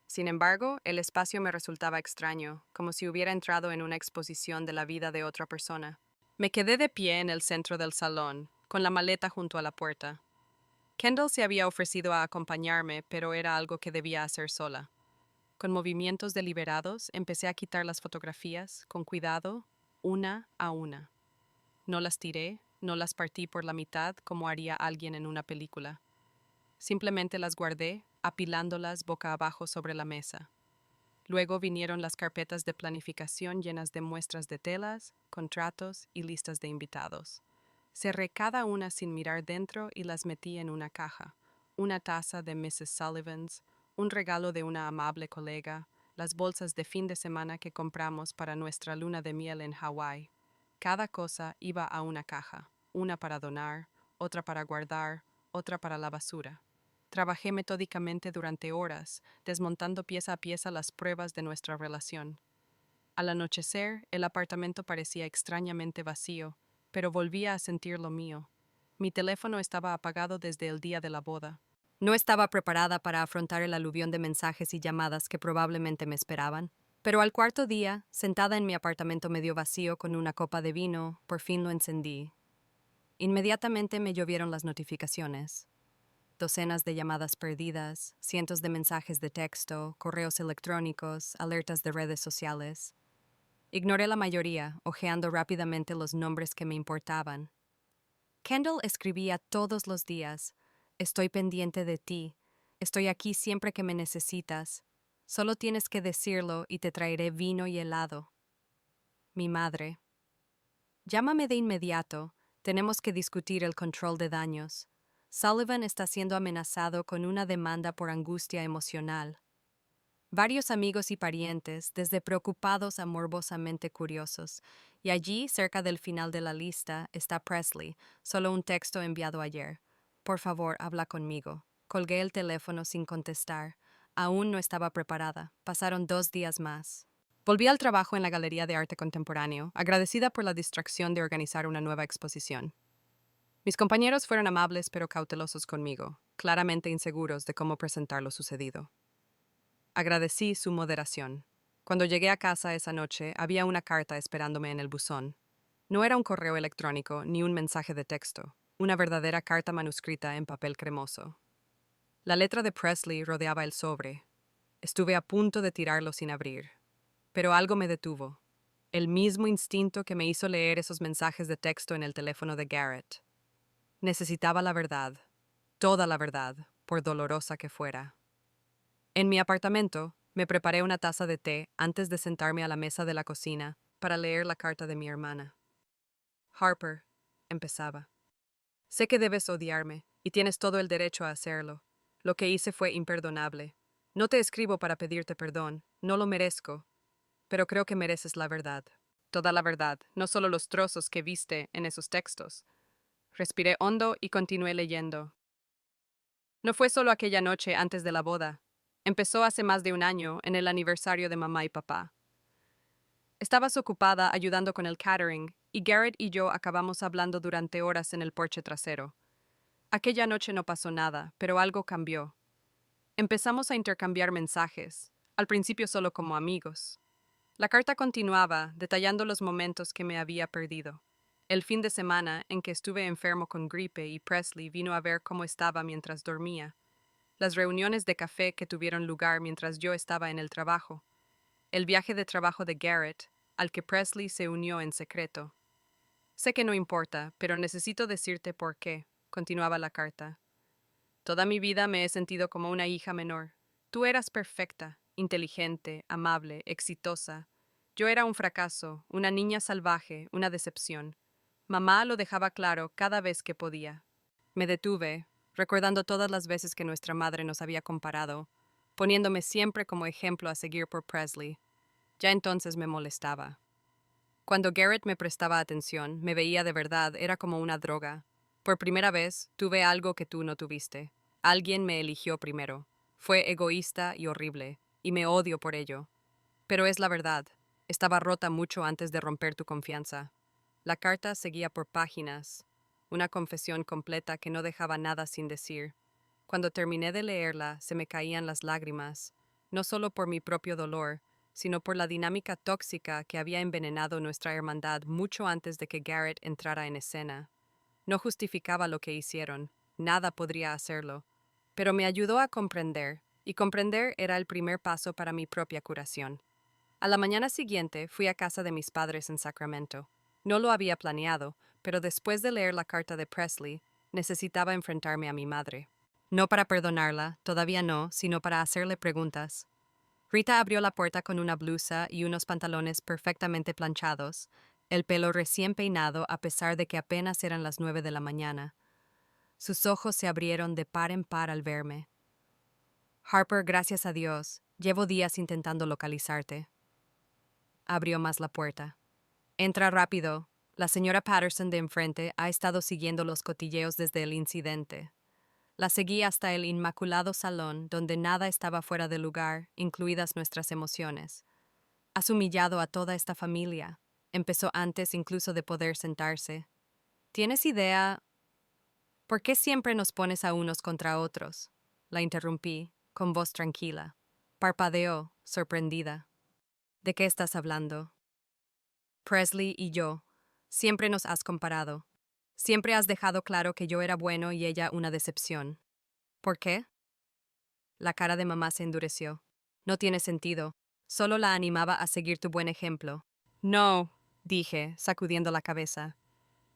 Sin embargo, el espacio me resultaba extraño, como si hubiera entrado en una exposición de la vida de otra persona. Me quedé de pie en el centro del salón, con la maleta junto a la puerta. Kendall se había ofrecido a acompañarme, pero era algo que debía hacer sola. Con movimientos deliberados, empecé a quitar las fotografías, con cuidado, una a una. No las tiré, no las partí por la mitad como haría alguien en una película. Simplemente las guardé, apilándolas boca abajo sobre la mesa. Luego vinieron las carpetas de planificación llenas de muestras de telas, contratos y listas de invitados. Cerré cada una sin mirar dentro y las metí en una caja. Una taza de Mrs. Sullivan's, un regalo de una amable colega, las bolsas de fin de semana que compramos para nuestra luna de miel en Hawái. Cada cosa iba a una caja, una para donar, otra para guardar, otra para la basura. Trabajé metódicamente durante horas, desmontando pieza a pieza las pruebas de nuestra relación. Al anochecer, el apartamento parecía extrañamente vacío, pero volvía a sentir lo mío. Mi teléfono estaba apagado desde el día de la boda. No estaba preparada para afrontar el aluvión de mensajes y llamadas que probablemente me esperaban. Pero al cuarto día, sentada en mi apartamento medio vacío con una copa de vino, por fin lo encendí. Inmediatamente me llovieron las notificaciones. Docenas de llamadas perdidas, cientos de mensajes de texto, correos electrónicos, alertas de redes sociales. Ignoré la mayoría, hojeando rápidamente los nombres que me importaban. Kendall escribía todos los días: "Estoy pendiente de ti. Estoy aquí siempre que me necesitas. Solo tienes que decirlo y te traeré vino y helado". Mi madre: "Llámame de inmediato. Tenemos que discutir el control de daños. Sullivan está siendo amenazado con una demanda por angustia emocional". Varios amigos y parientes, desde preocupados a morbosamente curiosos. Y allí, cerca del final de la lista, está Presley, solo un texto enviado ayer. Por favor, habla conmigo. Colgué el teléfono sin contestar. Aún no estaba preparada. Pasaron 2 días más. Volví al trabajo en la Galería de Arte Contemporáneo, agradecida por la distracción de organizar una nueva exposición. Mis compañeros fueron amables pero cautelosos conmigo, claramente inseguros de cómo presentar lo sucedido. Agradecí su moderación. Cuando llegué a casa esa noche, había una carta esperándome en el buzón. No era un correo electrónico ni un mensaje de texto, una verdadera carta manuscrita en papel cremoso. La letra de Presley rodeaba el sobre. Estuve a punto de tirarlo sin abrir. Pero algo me detuvo. El mismo instinto que me hizo leer esos mensajes de texto en el teléfono de Garrett. Necesitaba la verdad, toda la verdad, por dolorosa que fuera. En mi apartamento, me preparé una taza de té antes de sentarme a la mesa de la cocina para leer la carta de mi hermana. Harper, empezaba. Sé que debes odiarme, y tienes todo el derecho a hacerlo. Lo que hice fue imperdonable. No te escribo para pedirte perdón, no lo merezco, pero creo que mereces la verdad. Toda la verdad, no solo los trozos que viste en esos textos. Respiré hondo y continué leyendo. No fue solo aquella noche antes de la boda. Empezó hace más de un año, en el aniversario de mamá y papá. Estabas ocupada ayudando con el catering, y Garrett y yo acabamos hablando durante horas en el porche trasero. Aquella noche no pasó nada, pero algo cambió. Empezamos a intercambiar mensajes, al principio solo como amigos. La carta continuaba, detallando los momentos que me había perdido. El fin de semana en que estuve enfermo con gripe y Presley vino a ver cómo estaba mientras dormía. Las reuniones de café que tuvieron lugar mientras yo estaba en el trabajo. El viaje de trabajo de Garrett, al que Presley se unió en secreto. Sé que no importa, pero necesito decirte por qué, continuaba la carta. Toda mi vida me he sentido como una hija menor. Tú eras perfecta, inteligente, amable, exitosa. Yo era un fracaso, una niña salvaje, una decepción. Mamá lo dejaba claro cada vez que podía. Me detuve, recordando todas las veces que nuestra madre nos había comparado, poniéndome siempre como ejemplo a seguir por Presley. Ya entonces me molestaba. Cuando Garrett me prestaba atención, me veía de verdad, era como una droga. Por primera vez, tuve algo que tú no tuviste. Alguien me eligió primero. Fue egoísta y horrible, y me odio por ello. Pero es la verdad. Estaba rota mucho antes de romper tu confianza. La carta seguía por páginas, una confesión completa que no dejaba nada sin decir. Cuando terminé de leerla, se me caían las lágrimas, no solo por mi propio dolor, sino por la dinámica tóxica que había envenenado nuestra hermandad mucho antes de que Garrett entrara en escena. No justificaba lo que hicieron, nada podría hacerlo, pero me ayudó a comprender, y comprender era el primer paso para mi propia curación. A la mañana siguiente fui a casa de mis padres en Sacramento. No lo había planeado, pero después de leer la carta de Presley, necesitaba enfrentarme a mi madre. No para perdonarla, todavía no, sino para hacerle preguntas. Rita abrió la puerta con una blusa y unos pantalones perfectamente planchados, el pelo recién peinado a pesar de que apenas eran las 9 de la mañana. Sus ojos se abrieron de par en par al verme. Harper, gracias a Dios, llevo días intentando localizarte. Abrió más la puerta. Entra rápido. La señora Patterson de enfrente ha estado siguiendo los cotilleos desde el incidente. La seguí hasta el inmaculado salón, donde nada estaba fuera de lugar, incluidas nuestras emociones. Has humillado a toda esta familia. Empezó antes incluso de poder sentarse. ¿Tienes idea? ¿Por qué siempre nos pones a unos contra otros? La interrumpí, con voz tranquila. Parpadeó, sorprendida. ¿De qué estás hablando? Presley y yo. Siempre nos has comparado. Siempre has dejado claro que yo era bueno y ella una decepción. ¿Por qué? La cara de mamá se endureció. No tiene sentido. Solo la animaba a seguir tu buen ejemplo. No, dije, sacudiendo la cabeza.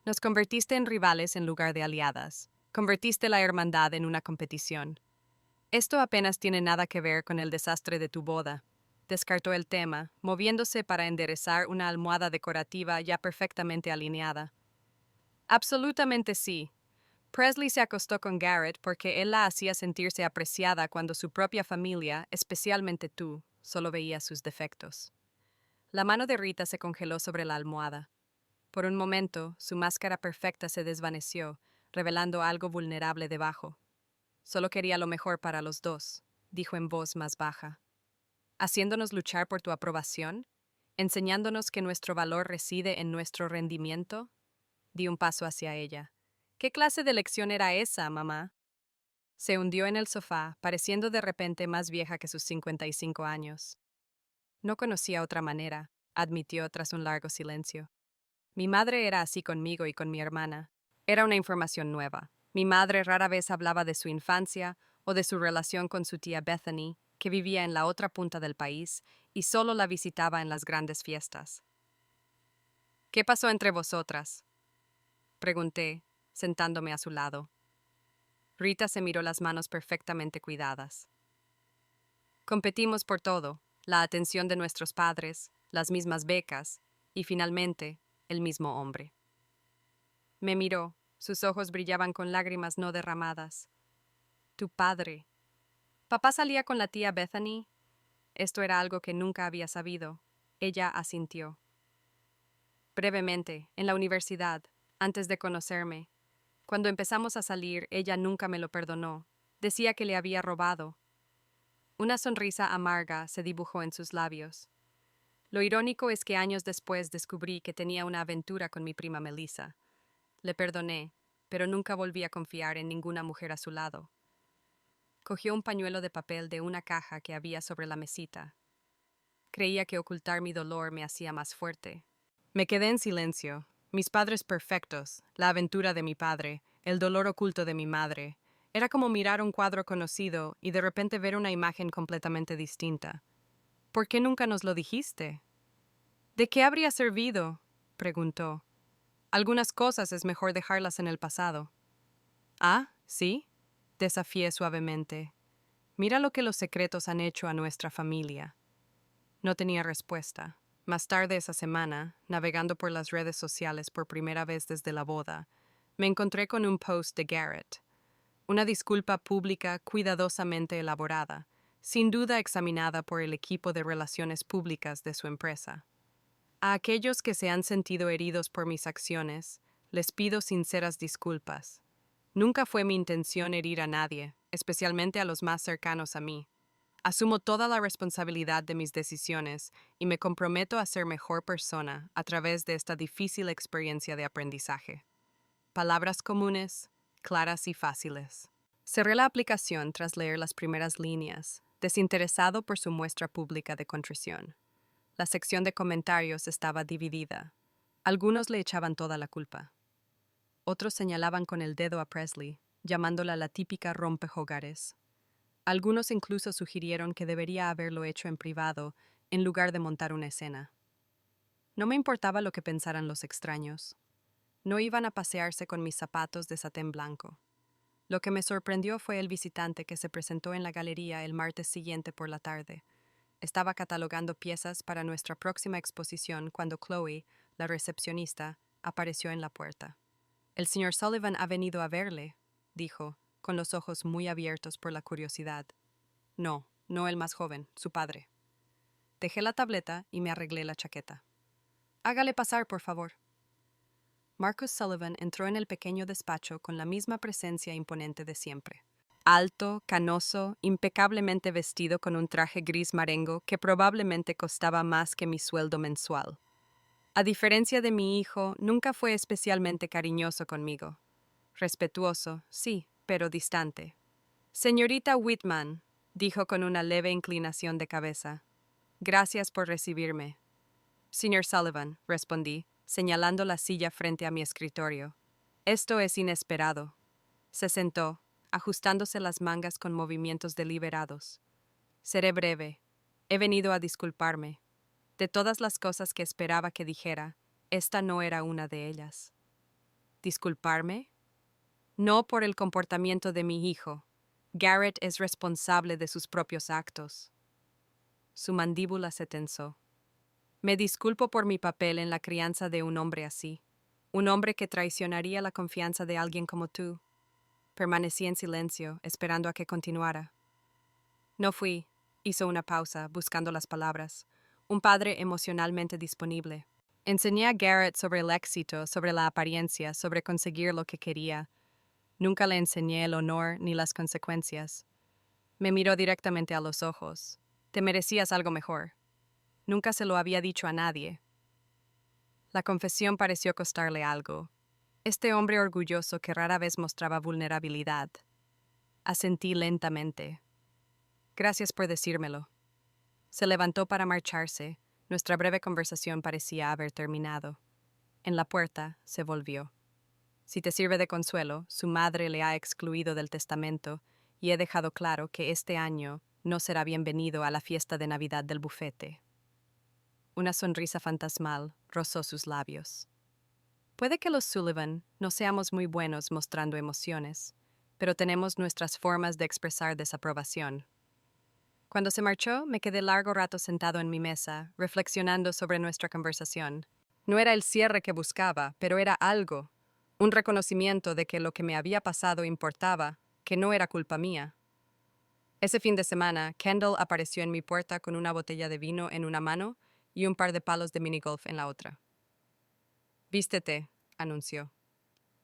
Nos convertiste en rivales en lugar de aliadas. Convertiste la hermandad en una competición. Esto apenas tiene nada que ver con el desastre de tu boda. Descartó el tema, moviéndose para enderezar una almohada decorativa ya perfectamente alineada. Absolutamente sí. Presley se acostó con Garrett porque él la hacía sentirse apreciada cuando su propia familia, especialmente tú, solo veía sus defectos. La mano de Rita se congeló sobre la almohada. Por un momento, su máscara perfecta se desvaneció, revelando algo vulnerable debajo. Solo quería lo mejor para los dos, dijo en voz más baja. Haciéndonos luchar por tu aprobación, enseñándonos que nuestro valor reside en nuestro rendimiento. Di un paso hacia ella. ¿Qué clase de lección era esa, mamá? Se hundió en el sofá, pareciendo de repente más vieja que sus 55 años. No conocía otra manera, admitió tras un largo silencio. Mi madre era así conmigo y con mi hermana. Era una información nueva. Mi madre rara vez hablaba de su infancia o de su relación con su tía Bethany, que vivía en la otra punta del país y solo la visitaba en las grandes fiestas. ¿Qué pasó entre vosotras? Pregunté, sentándome a su lado. Rita se miró las manos perfectamente cuidadas. Competimos por todo, la atención de nuestros padres, las mismas becas y, finalmente, el mismo hombre. Me miró, sus ojos brillaban con lágrimas no derramadas. Tu padre. ¿Papá salía con la tía Bethany? Esto era algo que nunca había sabido. Ella asintió. Brevemente, en la universidad, antes de conocerme. Cuando empezamos a salir, ella nunca me lo perdonó. Decía que le había robado. Una sonrisa amarga se dibujó en sus labios. Lo irónico es que años después descubrí que tenía una aventura con mi prima Melissa. Le perdoné, pero nunca volví a confiar en ninguna mujer a su lado. Cogió un pañuelo de papel de una caja que había sobre la mesita. Creía que ocultar mi dolor me hacía más fuerte. Me quedé en silencio. Mis padres perfectos, la aventura de mi padre, el dolor oculto de mi madre. Era como mirar un cuadro conocido y de repente ver una imagen completamente distinta. ¿Por qué nunca nos lo dijiste? ¿De qué habría servido? Preguntó. Algunas cosas es mejor dejarlas en el pasado. Ah, ¿sí? Desafié suavemente. Mira lo que los secretos han hecho a nuestra familia. No tenía respuesta. Más tarde esa semana, navegando por las redes sociales por primera vez desde la boda, me encontré con un post de Garrett. Una disculpa pública cuidadosamente elaborada, sin duda examinada por el equipo de relaciones públicas de su empresa. A aquellos que se han sentido heridos por mis acciones, les pido sinceras disculpas. Nunca fue mi intención herir a nadie, especialmente a los más cercanos a mí. Asumo toda la responsabilidad de mis decisiones y me comprometo a ser mejor persona a través de esta difícil experiencia de aprendizaje. Palabras comunes, claras y fáciles. Cerré la aplicación tras leer las primeras líneas, desinteresado por su muestra pública de contrición. La sección de comentarios estaba dividida. Algunos le echaban toda la culpa. Otros señalaban con el dedo a Presley, llamándola la típica rompehogares. Algunos incluso sugirieron que debería haberlo hecho en privado en lugar de montar una escena. No me importaba lo que pensaran los extraños. No iban a pasearse con mis zapatos de satén blanco. Lo que me sorprendió fue el visitante que se presentó en la galería el martes siguiente por la tarde. Estaba catalogando piezas para nuestra próxima exposición cuando Chloe, la recepcionista, apareció en la puerta. El señor Sullivan ha venido a verle, dijo, con los ojos muy abiertos por la curiosidad. No, no el más joven, su padre. Dejé la tableta y me arreglé la chaqueta. Hágale pasar, por favor. Marcus Sullivan entró en el pequeño despacho con la misma presencia imponente de siempre. Alto, canoso, impecablemente vestido con un traje gris marengo que probablemente costaba más que mi sueldo mensual. A diferencia de mi hijo, nunca fue especialmente cariñoso conmigo. Respetuoso, sí, pero distante. Señorita Whitman, dijo con una leve inclinación de cabeza. Gracias por recibirme. Señor Sullivan, respondí, señalando la silla frente a mi escritorio. Esto es inesperado. Se sentó, ajustándose las mangas con movimientos deliberados. Seré breve. He venido a disculparme. De todas las cosas que esperaba que dijera, esta no era una de ellas. ¿Disculparme? No por el comportamiento de mi hijo. Garrett es responsable de sus propios actos. Su mandíbula se tensó. Me disculpo por mi papel en la crianza de un hombre así. Un hombre que traicionaría la confianza de alguien como tú. Permanecí en silencio, esperando a que continuara. No fui, hizo una pausa, buscando las palabras, un padre emocionalmente disponible. Enseñé a Garrett sobre el éxito, sobre la apariencia, sobre conseguir lo que quería. Nunca le enseñé el honor ni las consecuencias. Me miró directamente a los ojos. Te merecías algo mejor. Nunca se lo había dicho a nadie. La confesión pareció costarle algo. Este hombre orgulloso que rara vez mostraba vulnerabilidad. Asentí lentamente. Gracias por decírmelo. Se levantó para marcharse. Nuestra breve conversación parecía haber terminado. En la puerta se volvió. Si te sirve de consuelo, su madre le ha excluido del testamento y he dejado claro que este año no será bienvenido a la fiesta de Navidad del bufete. Una sonrisa fantasmal rozó sus labios. Puede que los Sullivan no seamos muy buenos mostrando emociones, pero tenemos nuestras formas de expresar desaprobación. Cuando se marchó, me quedé largo rato sentado en mi mesa, reflexionando sobre nuestra conversación. No era el cierre que buscaba, pero era algo, un reconocimiento de que lo que me había pasado importaba, que no era culpa mía. Ese fin de semana, Kendall apareció en mi puerta con una botella de vino en una mano y un par de palos de minigolf en la otra. Vístete, anunció.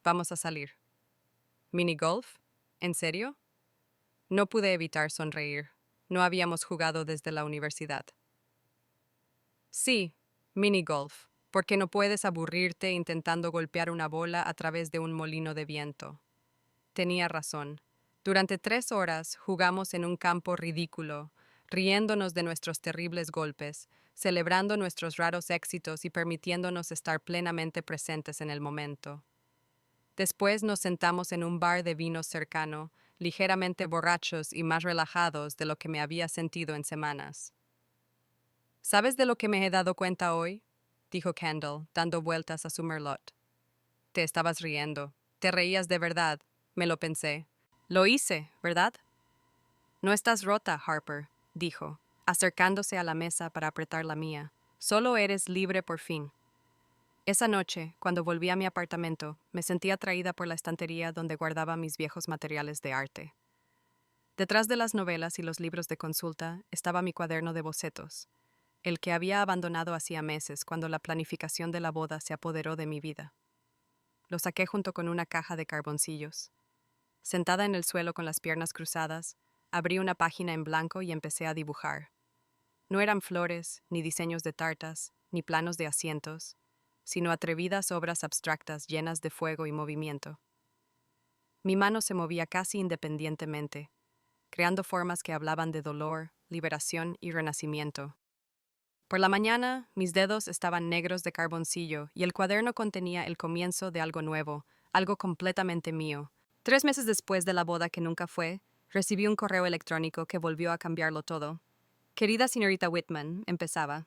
Vamos a salir. ¿Minigolf? ¿En serio? No pude evitar sonreír. No habíamos jugado desde la universidad. Sí, minigolf, porque no puedes aburrirte intentando golpear una bola a través de un molino de viento. Tenía razón. Durante 3 horas jugamos en un campo ridículo, riéndonos de nuestros terribles golpes, celebrando nuestros raros éxitos y permitiéndonos estar plenamente presentes en el momento. Después nos sentamos en un bar de vino cercano, ligeramente borrachos y más relajados de lo que me había sentido en semanas. ¿Sabes de lo que me he dado cuenta hoy?, dijo Kendall, dando vueltas a su merlot. Te estabas riendo. Te reías de verdad, me lo pensé. Lo hice, ¿verdad? No estás rota, Harper, dijo, acercándose a la mesa para apretar la mía. Solo eres libre por fin. Esa noche, cuando volví a mi apartamento, me sentí atraída por la estantería donde guardaba mis viejos materiales de arte. Detrás de las novelas y los libros de consulta estaba mi cuaderno de bocetos, el que había abandonado hacía meses cuando la planificación de la boda se apoderó de mi vida. Lo saqué junto con una caja de carboncillos. Sentada en el suelo con las piernas cruzadas, abrí una página en blanco y empecé a dibujar. No eran flores, ni diseños de tartas, ni planos de asientos, sino atrevidas obras abstractas llenas de fuego y movimiento. Mi mano se movía casi independientemente, creando formas que hablaban de dolor, liberación y renacimiento. Por la mañana, mis dedos estaban negros de carboncillo y el cuaderno contenía el comienzo de algo nuevo, algo completamente mío. 3 meses después de la boda que nunca fue, recibí un correo electrónico que volvió a cambiarlo todo. Querida señorita Whitman, empezaba.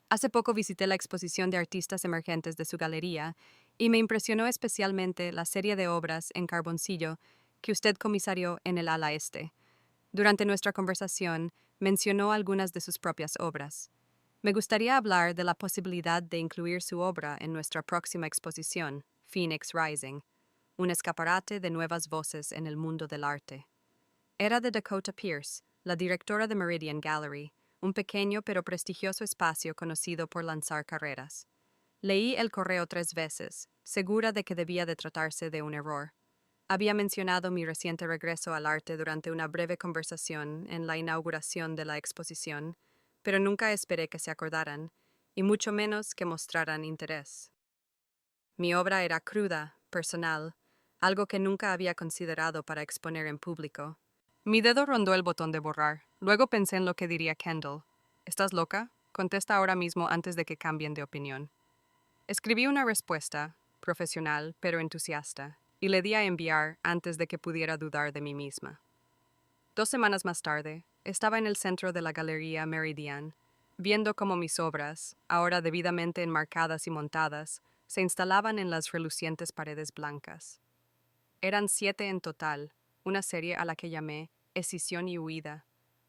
Hace poco visité la exposición de artistas emergentes de su galería y me impresionó especialmente la serie de obras en carboncillo que usted comisarió en el ala este. Durante nuestra conversación, mencionó algunas de sus propias obras. Me gustaría hablar de la posibilidad de incluir su obra en nuestra próxima exposición, Phoenix Rising, un escaparate de nuevas voces en el mundo del arte. Era de Dakota Pierce, la directora de Meridian Gallery, un pequeño pero prestigioso espacio conocido por lanzar carreras. Leí el correo 3 veces, segura de que debía de tratarse de un error. Había mencionado mi reciente regreso al arte durante una breve conversación en la inauguración de la exposición, pero nunca esperé que se acordaran, y mucho menos que mostraran interés. Mi obra era cruda, personal, algo que nunca había considerado para exponer en público. Mi dedo rondó el botón de borrar. Luego pensé en lo que diría Kendall. ¿Estás loca? Contesta ahora mismo antes de que cambien de opinión. Escribí una respuesta, profesional pero entusiasta, y le di a enviar antes de que pudiera dudar de mí misma. 2 semanas más tarde, estaba en el centro de la Galería Meridian, viendo cómo mis obras, ahora debidamente enmarcadas y montadas, se instalaban en las relucientes paredes blancas. Eran 7 en total, una serie a la que llamé Escisión y Huida,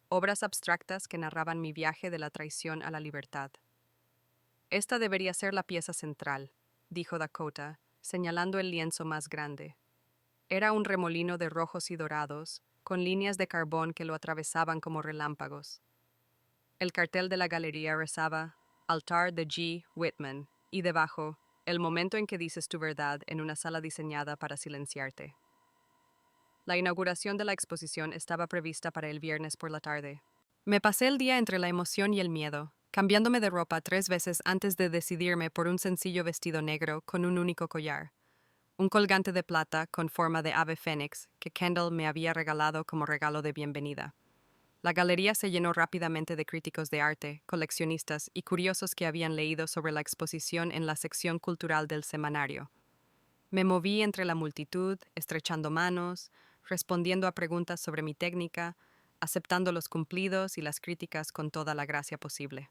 obras abstractas que narraban mi viaje de la traición a la libertad. Esta debería ser la pieza central, dijo Dakota, señalando el lienzo más grande. Era un remolino de rojos y dorados, con líneas de carbón que lo atravesaban como relámpagos. El cartel de la galería rezaba Altar de G. Whitman, y debajo, el momento en que dices tu verdad en una sala diseñada para silenciarte. La inauguración de la exposición estaba prevista para el viernes por la tarde. Me pasé el día entre la emoción y el miedo, cambiándome de ropa 3 veces antes de decidirme por un sencillo vestido negro con un único collar, un colgante de plata con forma de ave fénix que Kendall me había regalado como regalo de bienvenida. La galería se llenó rápidamente de críticos de arte, coleccionistas y curiosos que habían leído sobre la exposición en la sección cultural del semanario. Me moví entre la multitud, estrechando manos, respondiendo a preguntas sobre mi técnica, aceptando los cumplidos y las críticas con toda la gracia posible.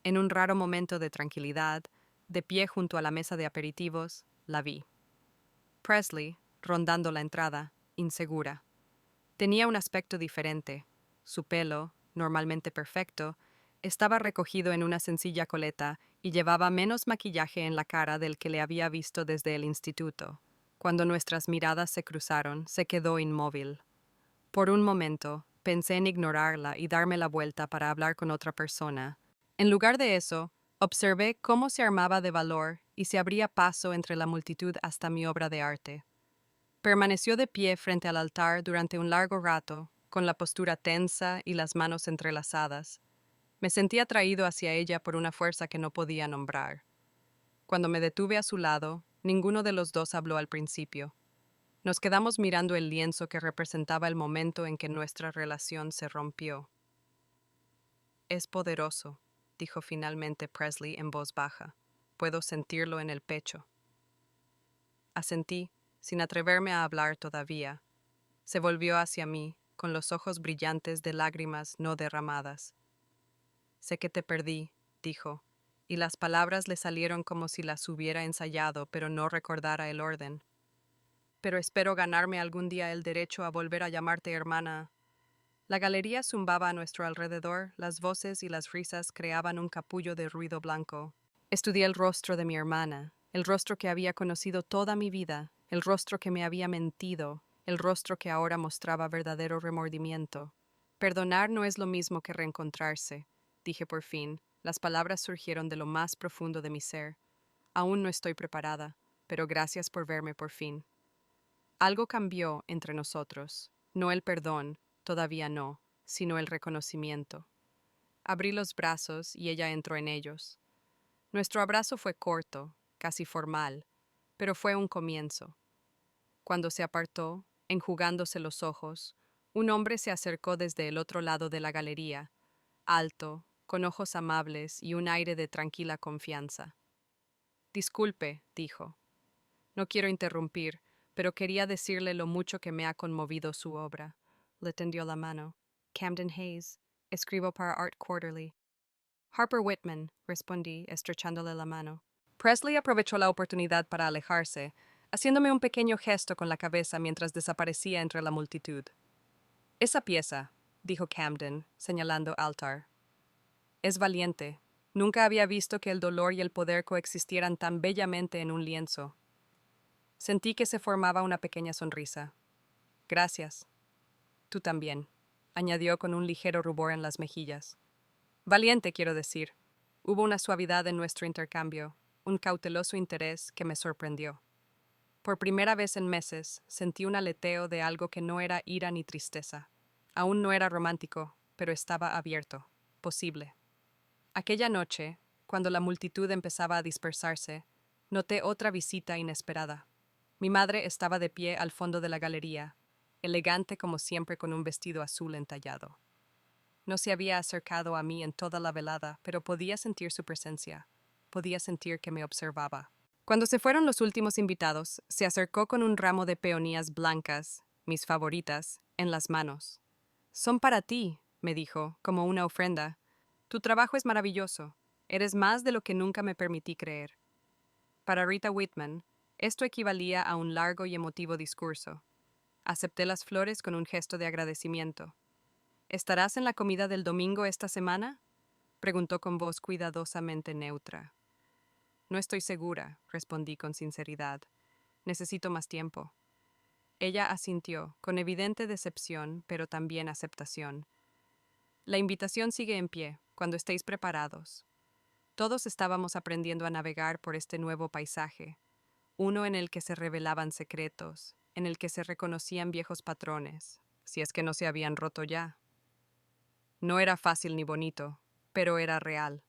En un raro momento de tranquilidad, de pie junto a la mesa de aperitivos, la vi. Presley, rondando la entrada, insegura. Tenía un aspecto diferente. Su pelo, normalmente perfecto, estaba recogido en una sencilla coleta y llevaba menos maquillaje en la cara del que le había visto desde el instituto. Cuando nuestras miradas se cruzaron, se quedó inmóvil. Por un momento, pensé en ignorarla y darme la vuelta para hablar con otra persona. En lugar de eso, observé cómo se armaba de valor y se abría paso entre la multitud hasta mi obra de arte. Permaneció de pie frente al altar durante un largo rato, con la postura tensa y las manos entrelazadas. Me sentí atraído hacia ella por una fuerza que no podía nombrar. Cuando me detuve a su lado, ninguno de los dos habló al principio. Nos quedamos mirando el lienzo que representaba el momento en que nuestra relación se rompió. Es poderoso, dijo finalmente Presley en voz baja. Puedo sentirlo en el pecho. Asentí, sin atreverme a hablar todavía. Se volvió hacia mí, con los ojos brillantes de lágrimas no derramadas. Sé que te perdí, dijo, y las palabras le salieron como si las hubiera ensayado, pero no recordara el orden. Pero espero ganarme algún día el derecho a volver a llamarte hermana. La galería zumbaba a nuestro alrededor, las voces y las risas creaban un capullo de ruido blanco. Estudié el rostro de mi hermana, el rostro que había conocido toda mi vida, el rostro que me había mentido, el rostro que ahora mostraba verdadero remordimiento. Perdonar no es lo mismo que reencontrarse, dije por fin. Las palabras surgieron de lo más profundo de mi ser. Aún no estoy preparada, pero gracias por verme por fin. Algo cambió entre nosotros, no el perdón, todavía no, sino el reconocimiento. Abrí los brazos y ella entró en ellos. Nuestro abrazo fue corto, casi formal, pero fue un comienzo. Cuando se apartó, enjugándose los ojos, un hombre se acercó desde el otro lado de la galería, alto, con ojos amables y un aire de tranquila confianza. Disculpe, dijo. No quiero interrumpir, pero quería decirle lo mucho que me ha conmovido su obra. Le tendió la mano. Camden Hayes. Escribo para Art Quarterly. Harper Whitman, respondí, estrechándole la mano. Presley aprovechó la oportunidad para alejarse, haciéndome un pequeño gesto con la cabeza mientras desaparecía entre la multitud. Esa pieza, dijo Camden, señalando Altar. Es valiente. Nunca había visto que el dolor y el poder coexistieran tan bellamente en un lienzo. Sentí que se formaba una pequeña sonrisa. Gracias. Tú también, añadió con un ligero rubor en las mejillas. Valiente, quiero decir. Hubo una suavidad en nuestro intercambio, un cauteloso interés que me sorprendió. Por primera vez en meses, sentí un aleteo de algo que no era ira ni tristeza. Aún no era romántico, pero estaba abierto, posible. Aquella noche, cuando la multitud empezaba a dispersarse, noté otra visita inesperada. Mi madre estaba de pie al fondo de la galería, elegante como siempre con un vestido azul entallado. No se había acercado a mí en toda la velada, pero podía sentir su presencia. Podía sentir que me observaba. Cuando se fueron los últimos invitados, se acercó con un ramo de peonías blancas, mis favoritas, en las manos. Son para ti, me dijo, como una ofrenda. Tu trabajo es maravilloso. Eres más de lo que nunca me permití creer. Para Rita Whitman, esto equivalía a un largo y emotivo discurso. Acepté las flores con un gesto de agradecimiento. ¿Estarás en la comida del domingo esta semana? Preguntó con voz cuidadosamente neutra. No estoy segura, respondí con sinceridad. Necesito más tiempo. Ella asintió, con evidente decepción, pero también aceptación. La invitación sigue en pie, cuando estéis preparados. Todos estábamos aprendiendo a navegar por este nuevo paisaje, uno en el que se revelaban secretos, en el que se reconocían viejos patrones, si es que no se habían roto ya. No era fácil ni bonito, pero era real.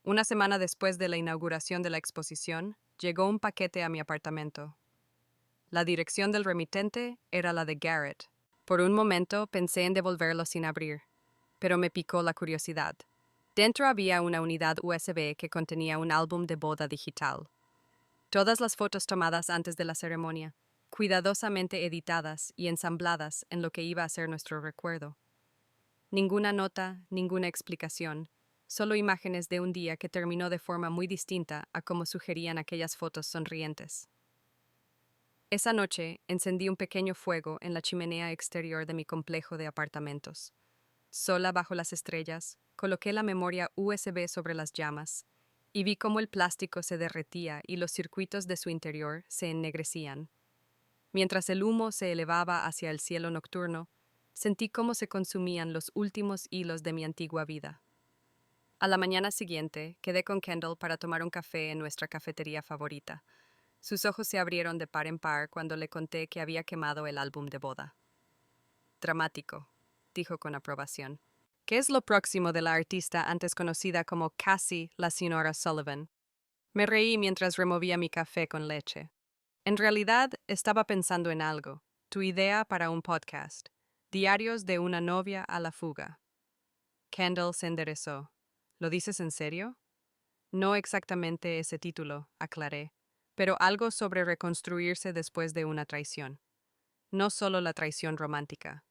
Una semana después de la inauguración de la exposición, llegó un paquete a mi apartamento. La dirección del remitente era la de Garrett. Por un momento pensé en devolverlo sin abrir, pero me picó la curiosidad. Dentro había una unidad USB que contenía un álbum de boda digital. Todas las fotos tomadas antes de la ceremonia, cuidadosamente editadas y ensambladas en lo que iba a ser nuestro recuerdo. Ninguna nota, ninguna explicación, solo imágenes de un día que terminó de forma muy distinta a como sugerían aquellas fotos sonrientes. Esa noche encendí un pequeño fuego en la chimenea exterior de mi complejo de apartamentos. Sola bajo las estrellas, coloqué la memoria USB sobre las llamas y vi cómo el plástico se derretía y los circuitos de su interior se ennegrecían. Mientras el humo se elevaba hacia el cielo nocturno, sentí cómo se consumían los últimos hilos de mi antigua vida. A la mañana siguiente, quedé con Kendall para tomar un café en nuestra cafetería favorita. Sus ojos se abrieron de par en par cuando le conté que había quemado el álbum de boda. Dramático, dijo con aprobación. ¿Qué es lo próximo de la artista antes conocida como Cassie, la señora Sullivan? Me reí mientras removía mi café con leche. En realidad, estaba pensando en algo. Tu idea para un podcast. Diarios de una novia a la fuga. Kendall se enderezó. ¿Lo dices en serio? No exactamente ese título, aclaré, pero algo sobre reconstruirse después de una traición. No solo la traición romántica,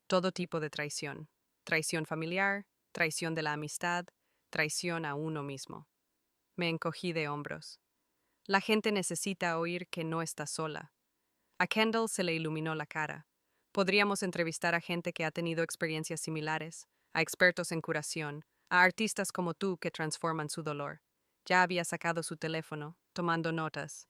todo tipo de traición. Traición familiar, traición de la amistad, traición a uno mismo. Me encogí de hombros. La gente necesita oír que no está sola. A Kendall se le iluminó la cara. Podríamos entrevistar a gente que ha tenido experiencias similares, a expertos en curación, a artistas como tú que transforman su dolor. Ya había sacado su teléfono, tomando notas.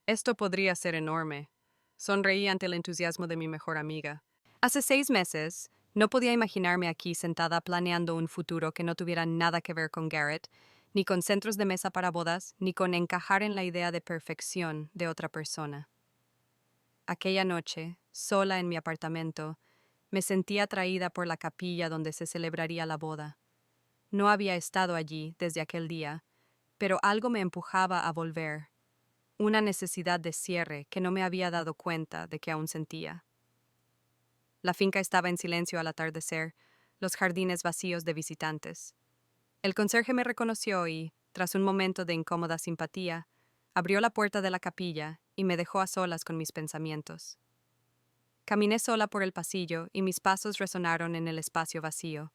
Esto podría ser enorme. Sonreí ante el entusiasmo de mi mejor amiga. Hace 6 meses, no podía imaginarme aquí sentada planeando un futuro que no tuviera nada que ver con Garrett, ni con centros de mesa para bodas, ni con encajar en la idea de perfección de otra persona. Aquella noche, sola en mi apartamento, me sentí atraída por la capilla donde se celebraría la boda. No había estado allí desde aquel día, pero algo me empujaba a volver, una necesidad de cierre que no me había dado cuenta de que aún sentía. La finca estaba en silencio al atardecer, los jardines vacíos de visitantes. El conserje me reconoció y, tras un momento de incómoda simpatía, abrió la puerta de la capilla y me dejó a solas con mis pensamientos. Caminé sola por el pasillo y mis pasos resonaron en el espacio vacío.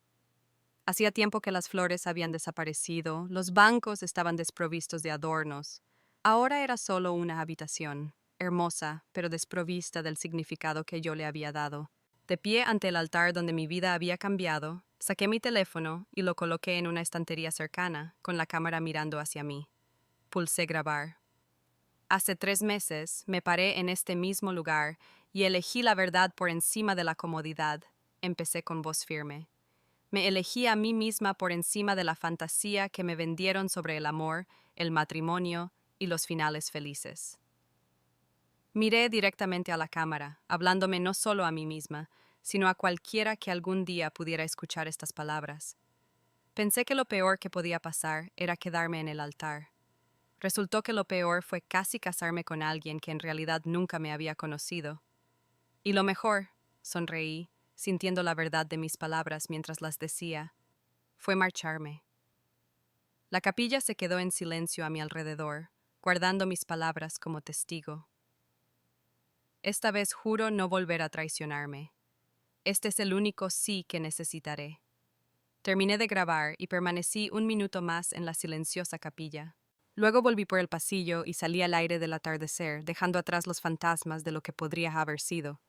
Hacía tiempo que las flores habían desaparecido, los bancos estaban desprovistos de adornos. Ahora era solo una habitación, hermosa, pero desprovista del significado que yo le había dado. De pie ante el altar donde mi vida había cambiado, saqué mi teléfono y lo coloqué en una estantería cercana, con la cámara mirando hacia mí. Pulsé grabar. Hace 3 meses me paré en este mismo lugar y elegí la verdad por encima de la comodidad. Empecé con voz firme. Me elegí a mí misma por encima de la fantasía que me vendieron sobre el amor, el matrimonio y los finales felices. Miré directamente a la cámara, hablándome no solo a mí misma, sino a cualquiera que algún día pudiera escuchar estas palabras. Pensé que lo peor que podía pasar era quedarme en el altar. Resultó que lo peor fue casi casarme con alguien que en realidad nunca me había conocido. Y lo mejor, sonreí, sintiendo la verdad de mis palabras mientras las decía, fue marcharme. La capilla se quedó en silencio a mi alrededor, guardando mis palabras como testigo. Esta vez juro no volver a traicionarme. Este es el único sí que necesitaré. Terminé de grabar y permanecí 1 minuto más en la silenciosa capilla. Luego volví por el pasillo y salí al aire del atardecer, dejando atrás los fantasmas de lo que podría haber sido.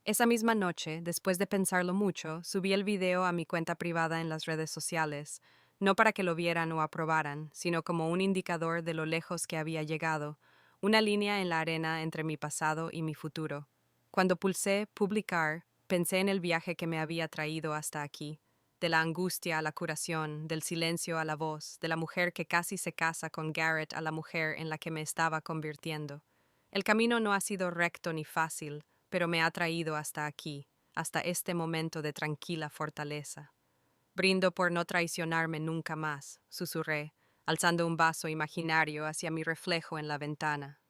Esa misma noche, después de pensarlo mucho, subí el video a mi cuenta privada en las redes sociales, no para que lo vieran o aprobaran, sino como un indicador de lo lejos que había llegado, una línea en la arena entre mi pasado y mi futuro. Cuando pulsé publicar, pensé en el viaje que me había traído hasta aquí, de la angustia a la curación, del silencio a la voz, de la mujer que casi se casa con Garrett a la mujer en la que me estaba convirtiendo. El camino no ha sido recto ni fácil, pero me ha traído hasta aquí, hasta este momento de tranquila fortaleza. Brindo por no traicionarme nunca más, susurré, alzando un vaso imaginario hacia mi reflejo en la ventana.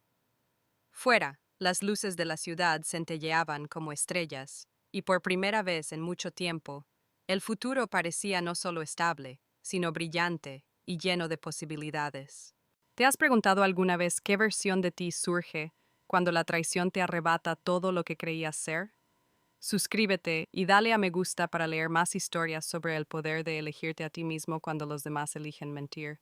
Fuera, las luces de la ciudad centelleaban como estrellas, y por primera vez en mucho tiempo, el futuro parecía no solo estable, sino brillante y lleno de posibilidades. ¿Te has preguntado alguna vez qué versión de ti surge cuando la traición te arrebata todo lo que creías ser? Suscríbete y dale a me gusta para leer más historias sobre el poder de elegirte a ti mismo cuando los demás eligen mentir.